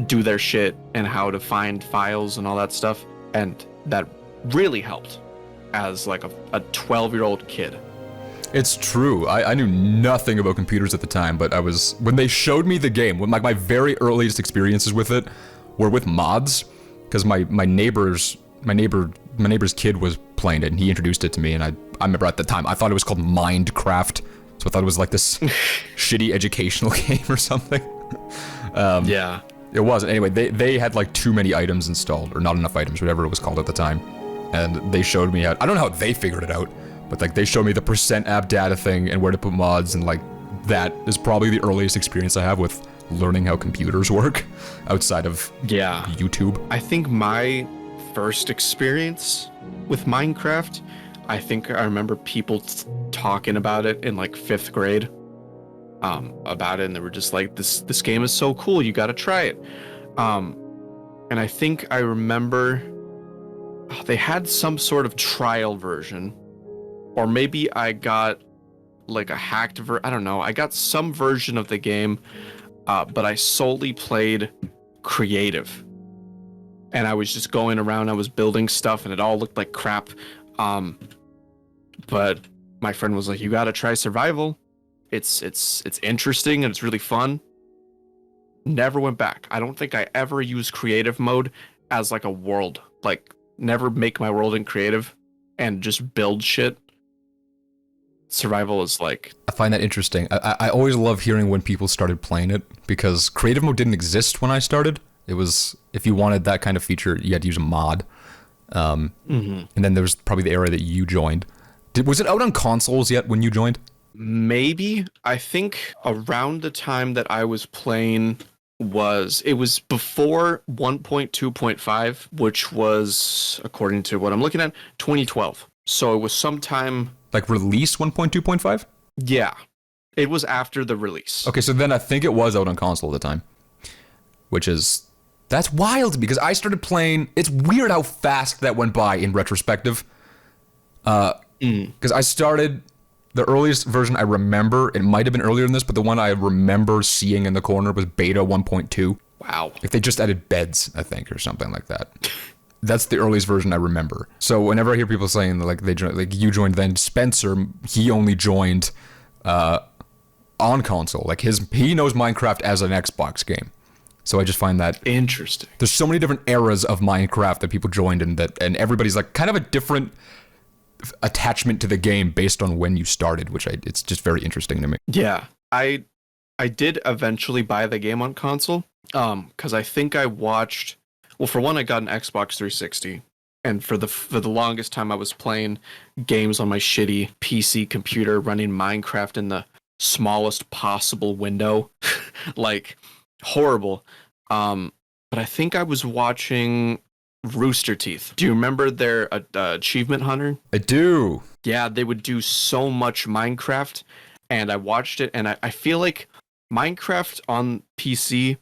do their shit and how to find files and all that stuff, and that really helped as like a 12-year-old kid. It's true. I knew nothing about computers at the time, but when they showed me the game, when my very earliest experiences with it were with mods, because my neighbor's kid was playing it and he introduced it to me, and I remember at the time I thought it was called Minecraft, so I thought it was like this shitty educational game or something. Yeah. It wasn't. Anyway, they had like too many items installed, or not enough items, whatever it was called at the time. And they showed me how, I don't know how they figured it out, but like they showed me the % app data thing and where to put mods, and like that is probably the earliest experience I have with learning how computers work outside of YouTube. I think my first experience with Minecraft, I think I remember people talking about it in like 5th grade. About it, and they were just like, this game is so cool, you gotta try it. And I think I remember they had some sort of trial version, or maybe I got like a hacked I don't know, I got some version of the game, but I solely played creative, and I was just going around, I was building stuff, and it all looked like crap. But my friend was like, you gotta try survival. It's interesting and it's really fun. never went back. I don't think I ever used creative mode as like a world. Like, never make my world in creative and just build shit. Survival is like... I find that interesting. I always love hearing when people started playing it, because creative mode didn't exist when I started. It was, if you wanted that kind of feature, you had to use a mod. And then there was probably the era that you joined. Was it out on consoles yet when you joined? Maybe. I think around the time that I was playing it was before 1.2.5, which was, according to what I'm looking at, 2012. So it was sometime... Like release 1.2.5? Yeah. It was after the release. Okay, so then I think it was out on console at the time. That's wild, because I started playing... It's weird how fast that went by in retrospective. Because I started... The earliest version I remember, it might have been earlier than this, but the one I remember seeing in the corner was beta 1.2. Wow. If they just added beds, I think, or something like that. That's the earliest version I remember. So whenever I hear people saying like they joined, like you joined, then Spencer, he only joined on console. Like he knows Minecraft as an Xbox game. So I just find that interesting. There's so many different eras of Minecraft that people joined in, and everybody's like kind of a different attachment to the game based on when you started, which it's just very interesting to me. Yeah, I did eventually buy the game on console, because I think I watched. Well, for one, I got an Xbox 360, and for the longest time, I was playing games on my shitty PC computer, running Minecraft in the smallest possible window, like horrible. But I think I was watching Rooster Teeth. Do you remember their Achievement Hunter? I do. Yeah, they would do so much Minecraft, and I watched it, and I feel like Minecraft on PC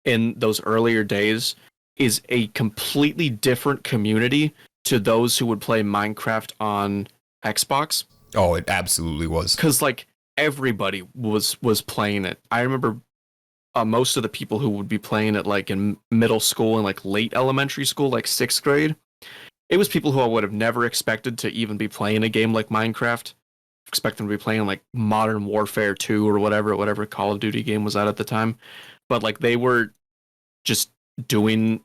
in those earlier days is a completely different community to those who would play Minecraft on Xbox. Oh, it absolutely was. Because like everybody was playing it. I remember most of the people who would be playing it like in middle school and like late elementary school, like 6th grade. It was people who I would have never expected to even be playing a game like Minecraft. Expect them to be playing like Modern Warfare 2 or whatever Call of Duty game was at the time. But like they were just doing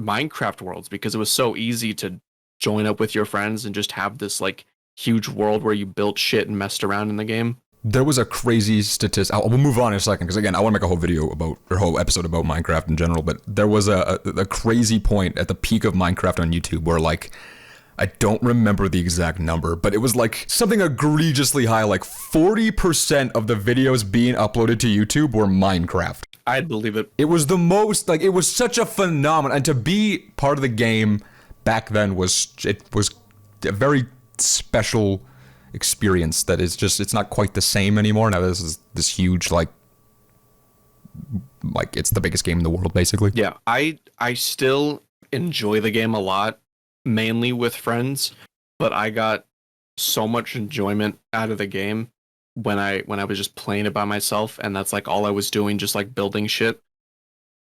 Minecraft worlds because it was so easy to join up with your friends and just have this like huge world where you built shit and messed around in the game. There was a crazy statistic. We'll move on in a second because again, I want to make a whole episode about Minecraft in general. But there was a crazy point at the peak of Minecraft on YouTube where like I don't remember the exact number, but it was like something egregiously high. Like 40% of the videos being uploaded to YouTube were Minecraft. I'd believe it. It was the most, like, it was such a phenomenon. And to be part of the game back then was a very special experience that is just, it's not quite the same anymore. Now this is this huge, like it's the biggest game in the world, basically. Yeah, I still enjoy the game a lot, mainly with friends, but I got so much enjoyment out of the game when I was just playing it by myself, and that's like all I was doing, just like building shit.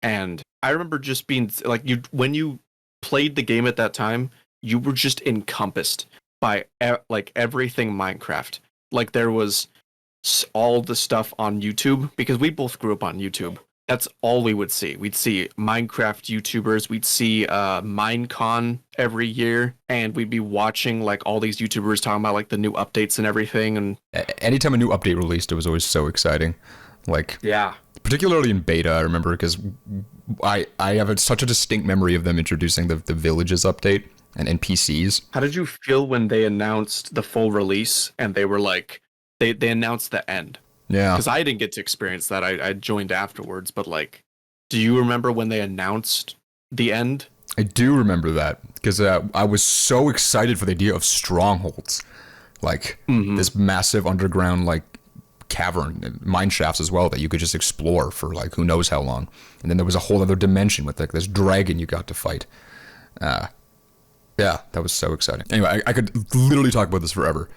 And I remember just being like, when you played the game at that time, you were just encompassed by like everything Minecraft. Like there was all the stuff on YouTube, because we both grew up on YouTube. That's all we would see. We'd see Minecraft YouTubers. We'd see Minecon every year, and we'd be watching like all these YouTubers talking about like the new updates and everything. And anytime a new update released, it was always so exciting. Like, yeah, particularly in beta, I remember, because I have such a distinct memory of them introducing the Villages update and NPCs. How did you feel when they announced the full release and they were like, they announced the end? Yeah. Because I didn't get to experience that. I joined afterwards, but like, do you remember when they announced the end? I do remember that, because I was so excited for the idea of strongholds. Like, this massive underground, like, cavern, mine shafts as well, that you could just explore for, like, who knows how long. And then there was a whole other dimension with, like, this dragon you got to fight. Yeah, that was so exciting. Anyway, I could literally talk about this forever.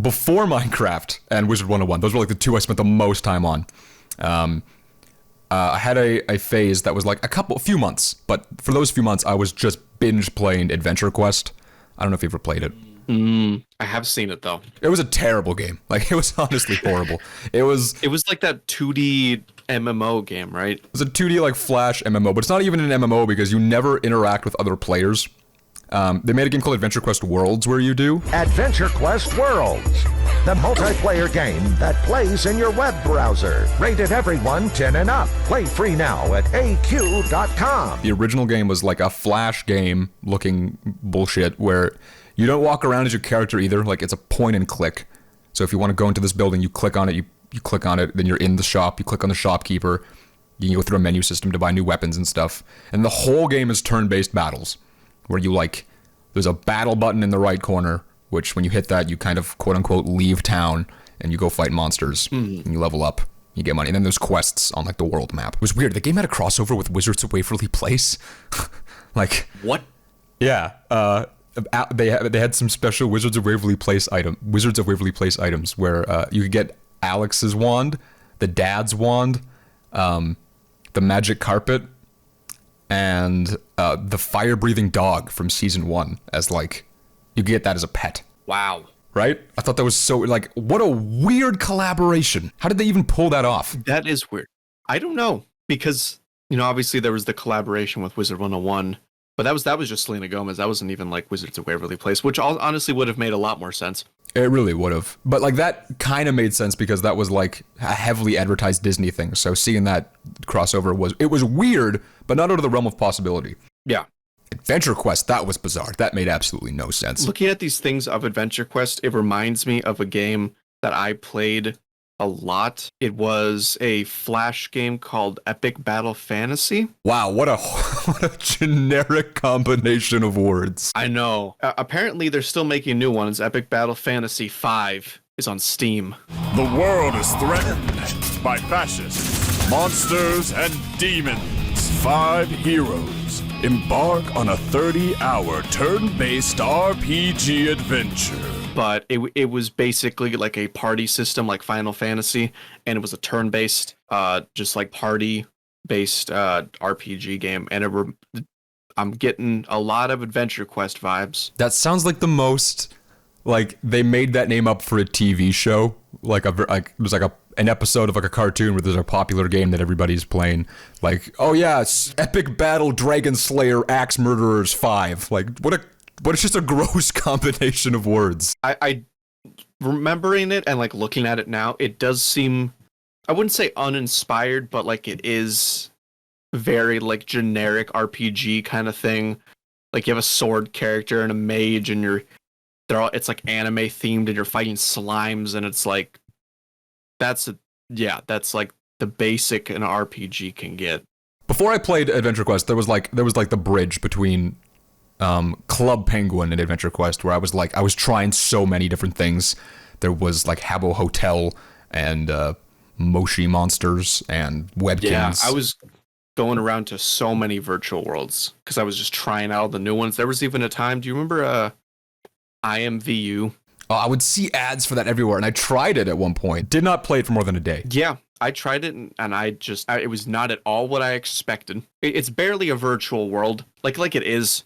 Before Minecraft and Wizard 101, those were like the two I spent the most time on. I had a phase that was like a few months, but for those few months, I was just binge playing Adventure Quest. I don't know if you've ever played it. I have seen it though. It was a terrible game. Like, it was honestly horrible. It was like that 2D MMO game, right? It was a 2D like Flash MMO, but it's not even an MMO because you never interact with other players. They made a game called Adventure Quest Worlds where you do. Adventure Quest Worlds, the multiplayer game that plays in your web browser. Rated everyone 10 and up. Play free now at aq.com. The original game was like a Flash game looking bullshit where you don't walk around as your character either. Like, it's a point and click. So if you want to go into this building, you click on it, you click on it, then you're in the shop, you click on the shopkeeper, you can go through a menu system to buy new weapons and stuff. And the whole game is turn-based battles, where you like, there's a battle button in the right corner, which when you hit that, you kind of quote-unquote leave town and you go fight monsters and you level up, you get money. And then there's quests on like the world map. It was weird. The game had a crossover with Wizards of Waverly Place. Like, what? Yeah. They had some special Wizards of Waverly Place items where you could get Alex's wand, the dad's wand, the magic carpet, and the fire-breathing dog from season 1 as like, you get that as a pet. Wow. Right? I thought that was so, like, what a weird collaboration. How did they even pull that off? That is weird. I don't know, because, you know, obviously there was the collaboration with Wizard 101, but that was just Selena Gomez. That wasn't even like Wizards of Waverly Place, which honestly would have made a lot more sense. It really would have. But like, that kind of made sense because that was like a heavily advertised Disney thing. So seeing that crossover was weird, but not out of the realm of possibility. Yeah. Adventure Quest, that was bizarre. That made absolutely no sense. Looking at these things of Adventure Quest, it reminds me of a game that I played a lot. It was a Flash game called Epic Battle Fantasy. Wow, what a generic combination of words. I know. Apparently, they're still making new ones. Epic Battle Fantasy 5 is on Steam. The world is threatened by fascists, monsters, and demons. 5 heroes embark on a 30-hour turn-based RPG adventure. But it was basically like a party system like Final Fantasy, and it was a turn-based, just like party-based RPG game. And I'm getting a lot of Adventure Quest vibes. That sounds like the most, like, they made that name up for a TV show. Like, there's like an episode of like a cartoon where there's a popular game that everybody's playing. Like, oh yeah, it's Epic Battle Dragon Slayer Axe Murderers 5. Like, but it's just a gross combination of words. I remembering it and like looking at it now, it does seem, I wouldn't say uninspired, but like it is very like generic RPG kind of thing. Like, you have a sword character and a mage, and it's like anime themed, and you're fighting slimes, and it's like that's like the basic an RPG can get. Before I played Adventure Quest, there was like the bridge between Club Penguin and Adventure Quest, where I was trying so many different things. There was like Habbo Hotel and Moshi Monsters and Webkins. Yeah, I was going around to so many virtual worlds because I was just trying out the new ones. There was even a time, do you remember IMVU? Oh, I would see ads for that everywhere, and I tried it at one point. Did not play it for more than a day. Yeah, I tried it, and it was not at all what I expected. It's barely a virtual world, like it is,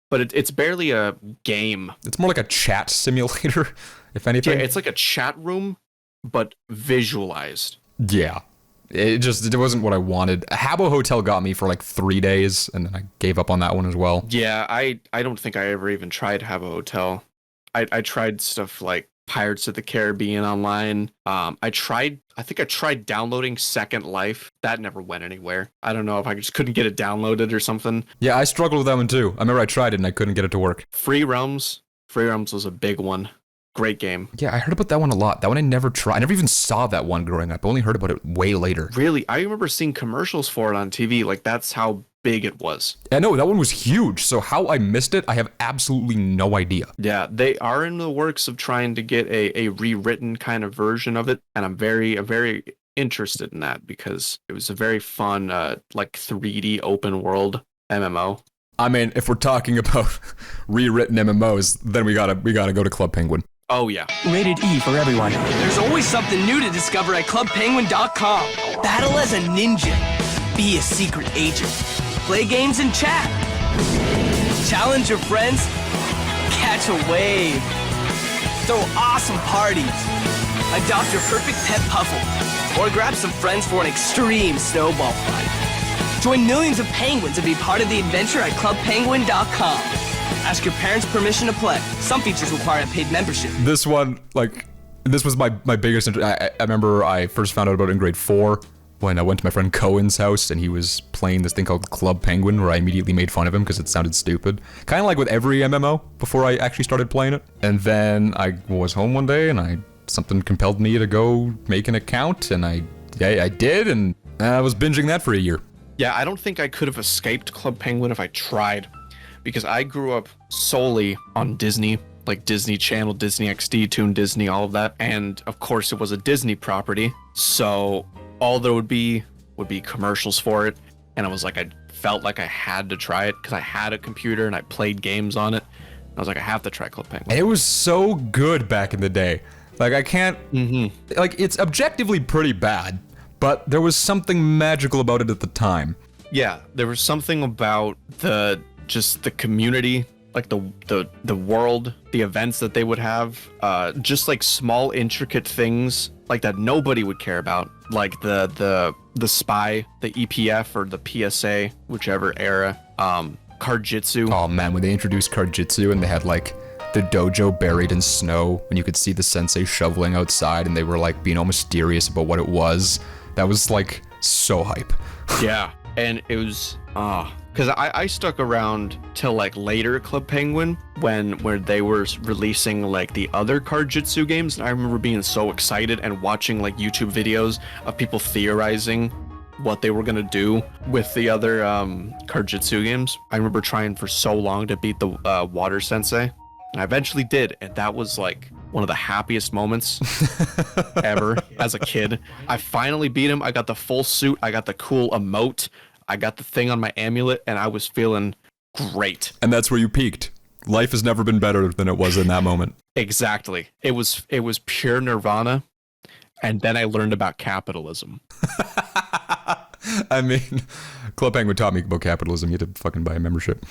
but it's barely a game. It's more like a chat simulator, if anything. Yeah, it's like a chat room, but visualized. Yeah. It wasn't what I wanted. Habbo Hotel got me for like 3 days, and then I gave up on that one as well. Yeah, I don't think I ever even tried Habbo Hotel. I tried stuff like Pirates of the Caribbean online. I think I tried downloading Second Life. That never went anywhere. I don't know if I just couldn't get it downloaded or something. Yeah, I struggled with that one too. I remember I tried it and I couldn't get it to work. Free Realms was a big one. Great game. Yeah, I heard about that one a lot. That one I never tried. I never even saw that one growing up. I only heard about it way later. Really? I remember seeing commercials for it on TV. Like, that's how big it was. Yeah, no, that one was huge. So how I missed it, I have absolutely no idea. Yeah, they are in the works of trying to get a rewritten kind of version of it. And I'm very interested in that because it was a very fun, like 3D open world MMO. I mean, if we're talking about rewritten MMOs, then we gotta go to Club Penguin. Oh, yeah. Rated E for everyone. There's always something new to discover at ClubPenguin.com. Battle as a ninja. Be a secret agent. Play games and chat. Challenge your friends. Catch a wave. throw awesome parties, adopt your perfect pet puffle, or grab some friends for an extreme snowball fight. Join millions of penguins and be part of the adventure at clubpenguin.com. Ask your parents' permission to play. Some features require a paid membership. This one, like, this was my biggest interest. I remember I first found out about it in grade 4 when I went to my friend Cohen's house and he was playing this thing called Club Penguin, where I immediately made fun of him because it sounded stupid. Kind of like with every MMO before I actually started playing it. And then I was home one day and something compelled me to go make an account, and I did, and I was binging that for a year. Yeah, I don't think I could have escaped Club Penguin if I tried, because I grew up solely on Disney, like Disney Channel, Disney XD, Toon Disney, all of that. And of course it was a Disney property, so all there would be commercials for it. And I was like, I felt like I had to try it because I had a computer and I played games on it. I was like, I have to try Club Penguin. It was so good back in the day. Like, I can't, like, it's objectively pretty bad, but there was something magical about it at the time. Yeah, there was something about the community, like the world, the events that they would have, just like small intricate things like that nobody would care about, like the spy, the EPF or the PSA, whichever era, Cardjitsu. Oh man, when they introduced Cardjitsu and they had like the dojo buried in snow and you could see the sensei shoveling outside and they were like being all mysterious about what it was, that was like so hype. Yeah, and it was because I stuck around till like later Club Penguin where they were releasing like the other Cardjitsu games, and I remember being so excited and watching like YouTube videos of people theorizing what they were gonna do with the other Cardjitsu games. I remember trying for so long to beat the Water Sensei, and I eventually did, and that was like one of the happiest moments ever as a kid. I finally beat him. I got the full suit. I got the cool emote. I got the thing on my amulet, and I was feeling great. And that's where you peaked. Life has never been better than it was in that moment. Exactly. It was pure nirvana, and then I learned about capitalism. I mean, Club Penguin taught me about capitalism. You had to fucking buy a membership,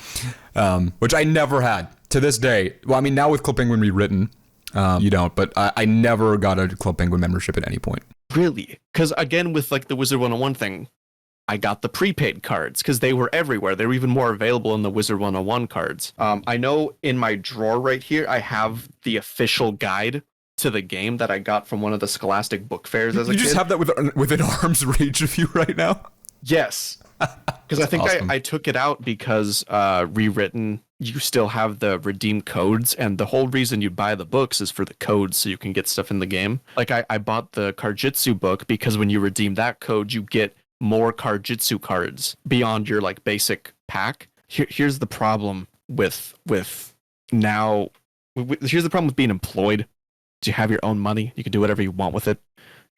which I never had to this day. Well, I mean, now with Club Penguin rewritten, you don't, but I never got a Club Penguin membership at any point. Really? Because again, with like the Wizard 101 thing, I got the prepaid cards because they were everywhere. They were even more available in the Wizard 101 cards. I know in my drawer right here, I have the official guide to the game that I got from one of the Scholastic book fairs as a kid. You just have that within arm's reach of you right now? Yes. Because I think awesome. I took it out because rewritten, you still have the redeem codes, and the whole reason you buy the books is for the codes so you can get stuff in the game. Like I bought the Cardjitsu book because when you redeem that code, you get more Cardjitsu cards beyond your like basic pack. Here's the problem with now. Here's the problem with being employed. You have your own money. You can do whatever you want with it.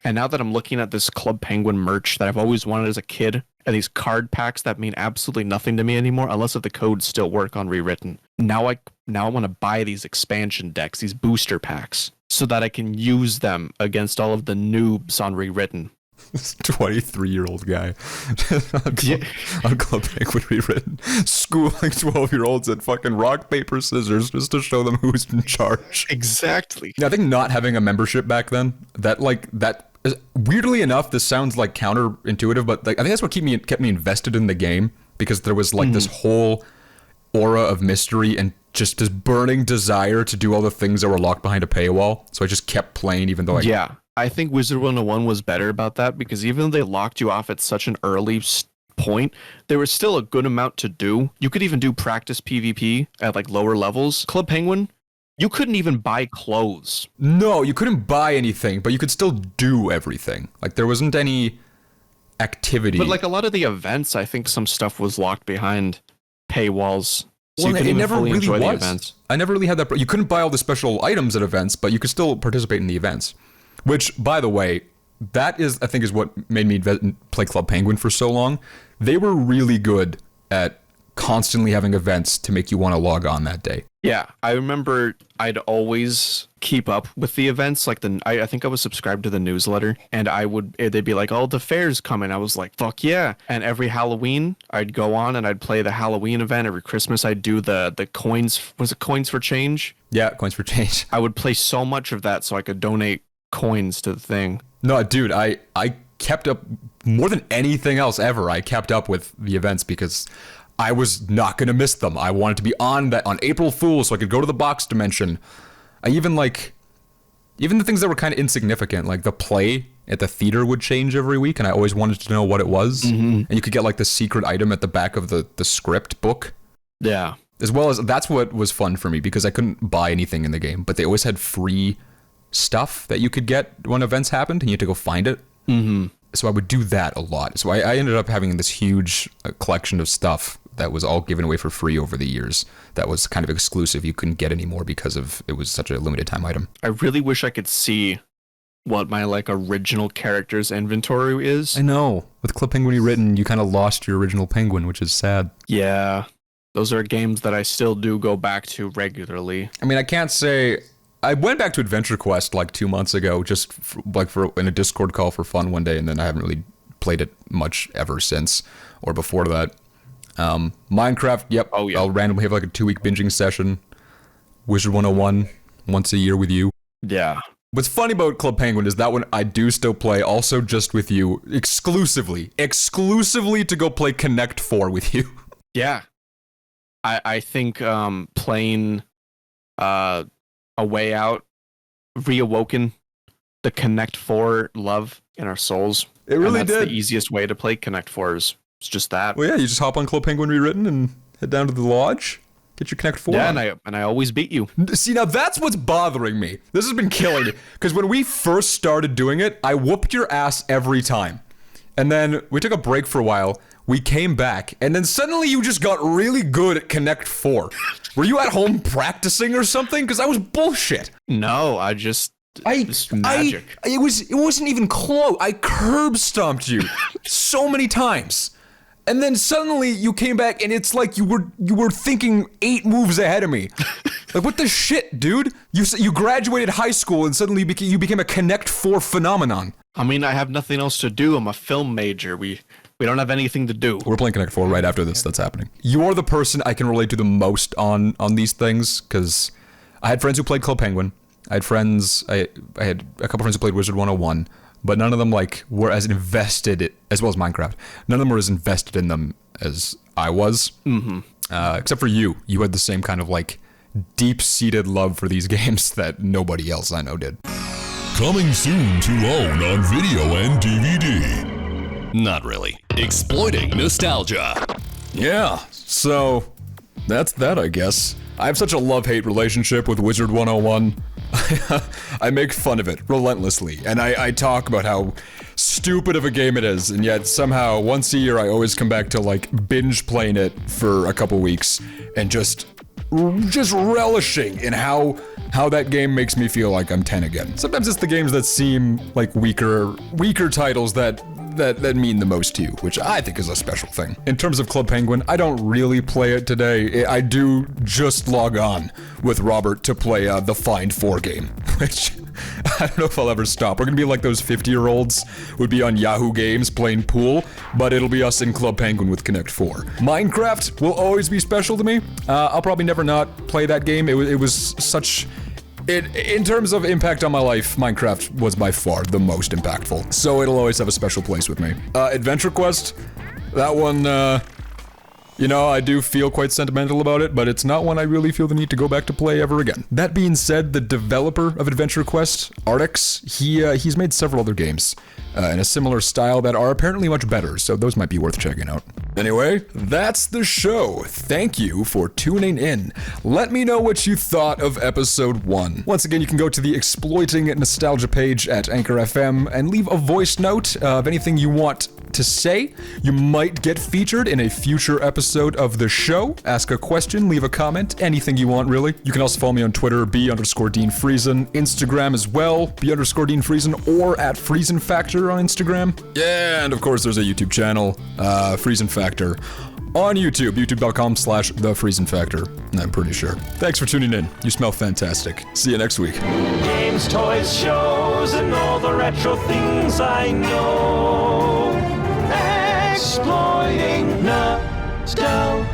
And now that I'm looking at this Club Penguin merch that I've always wanted as a kid, and these card packs that mean absolutely nothing to me anymore, unless if the codes still work on rewritten. Now I want to buy these expansion decks, these booster packs, so that I can use them against all of the noobs on rewritten. This 23-year-old guy on Club Penguin rewritten, schooling 12-year-olds at fucking rock, paper, scissors just to show them who's in charge. Exactly. Yeah, I think not having a membership back then, weirdly enough, this sounds like counterintuitive, but like I think that's what kept me invested in the game, because there was like this whole aura of mystery and just this burning desire to do all the things that were locked behind a paywall. So I just kept playing even though I think Wizard 101 was better about that, because even though they locked you off at such an early point, there was still a good amount to do. You could even do practice PvP at like lower levels. Club Penguin, you couldn't even buy clothes. No, you couldn't buy anything, but you could still do everything. Like there wasn't any activity. But like a lot of the events, I think some stuff was locked behind paywalls. So well, it never really was. The events. I never really had that. You couldn't buy all the special items at events, but you could still participate in the events. Which, by the way, that is, I think, is what made me play Club Penguin for so long. They were really good at constantly having events to make you want to log on that day. Yeah, I remember I'd always keep up with the events. Like I think I was subscribed to the newsletter, and they'd be like, "Oh, the fair's coming." I was like, "Fuck yeah!" And every Halloween, I'd go on and I'd play the Halloween event. Every Christmas, I'd do the coins. Was it coins for change? Yeah, coins for change. I would play so much of that so I could donate coins to the thing. No, dude, I kept up more than anything else ever. I kept up with the events because I was not gonna miss them. I wanted to be on April Fool's so I could go to the box dimension. I even the things that were kind of insignificant, like the play at the theater would change every week, and I always wanted to know what it was. And you could get like the secret item at the back of the script book. Yeah. As well as that's what was fun for me because I couldn't buy anything in the game, but they always had free stuff that you could get when events happened, and you had to go find it. So I would do that a lot. So I ended up having this huge collection of stuff that was all given away for free over the years. That was kind of exclusive. You couldn't get anymore because it was such a limited time item. I really wish I could see what my like original character's inventory is. I know. With Club Penguin Rewritten, you kind of lost your original Penguin, which is sad. Yeah. Those are games that I still do go back to regularly. I mean, I can't say... I went back to Adventure Quest like 2 months ago, just for in a Discord call for fun one day, and then I haven't really played it much ever since, or before that. Minecraft, yep. Oh yeah. I'll randomly have like a 2-week binging session. Wizard 101 once a year with you. Yeah. What's funny about Club Penguin is that one I do still play, also just with you, exclusively to go play Connect 4 with you. Yeah. I think playing A Way Out reawoken the Connect 4 love in our souls. It really that's did. The easiest way to play Connect 4 is just that. Well, yeah, you just hop on Club Penguin Rewritten and head down to the lodge, get your Connect 4 on. and I always beat you. See, now that's what's bothering me. This has been killing me. Because when we first started doing it, I whooped your ass every time. And then we took a break for a while. We came back, and then suddenly you just got really good at Connect 4. Were you at home practicing or something? Because that was bullshit. No, it's magic. It wasn't even close. I curb stomped you so many times. And then suddenly you came back and it's like you were thinking 8 moves ahead of me. Like, what the shit, dude? You graduated high school and suddenly you became a Connect 4 phenomenon. I mean, I have nothing else to do. I'm a film major. We don't have anything to do. We're playing Connect 4 right after this. That's happening. You are the person I can relate to the most on these things, because I had friends who played Club Penguin. I had a couple friends who played Wizard 101, but none of them were as invested, as well as Minecraft. None of them were as invested in them as I was. Except for you. You had the same kind of deep-seated love for these games that nobody else I know did. Coming soon to own on video and DVD. Not really. Exploiting nostalgia. Yeah, so that's that, I guess. I have such a love-hate relationship with Wizard 101. I make fun of it relentlessly, and I talk about how stupid of a game it is, and yet somehow once a year I always come back to binge playing it for a couple weeks and just relishing in how that game makes me feel like I'm 10 again. Sometimes it's the games that seem like weaker titles that mean the most to you, which I think is a special thing. In terms of Club Penguin, I don't really play it today. I do just log on with Robert to play the Find 4 game, which I don't know if I'll ever stop. We're gonna be like those 50-year-olds who would be on Yahoo Games playing pool, but it'll be us in Club Penguin with Connect 4. Minecraft will always be special to me. I'll probably never not play that game. It was such... in terms of impact on my life, Minecraft was by far the most impactful. So it'll always have a special place with me. Adventure Quest, that one, I do feel quite sentimental about it, but it's not one I really feel the need to go back to play ever again. That being said, the developer of Adventure Quest, Artix, he's made several other games in a similar style that are apparently much better, so those might be worth checking out. Anyway, that's the show. Thank you for tuning in. Let me know what you thought of episode 1. Once again, you can go to the Exploiting Nostalgia page at Anchor FM and leave a voice note of anything you want to say. You might get featured in a future episode of the show. Ask a question, leave a comment, anything you want, really. You can also follow me on Twitter, B_DeanFriesen, Instagram as well, B_DeanFriesen, or at FreezenFactor on Instagram. Yeah, and of course there's a YouTube channel, FreezenFactor. on YouTube, youtube.com/TheFreezenFactor. I'm pretty sure. Thanks for tuning in. You smell fantastic. See you next week. Games, toys, shows, and all the retro things I know. Exploiting nostalgia.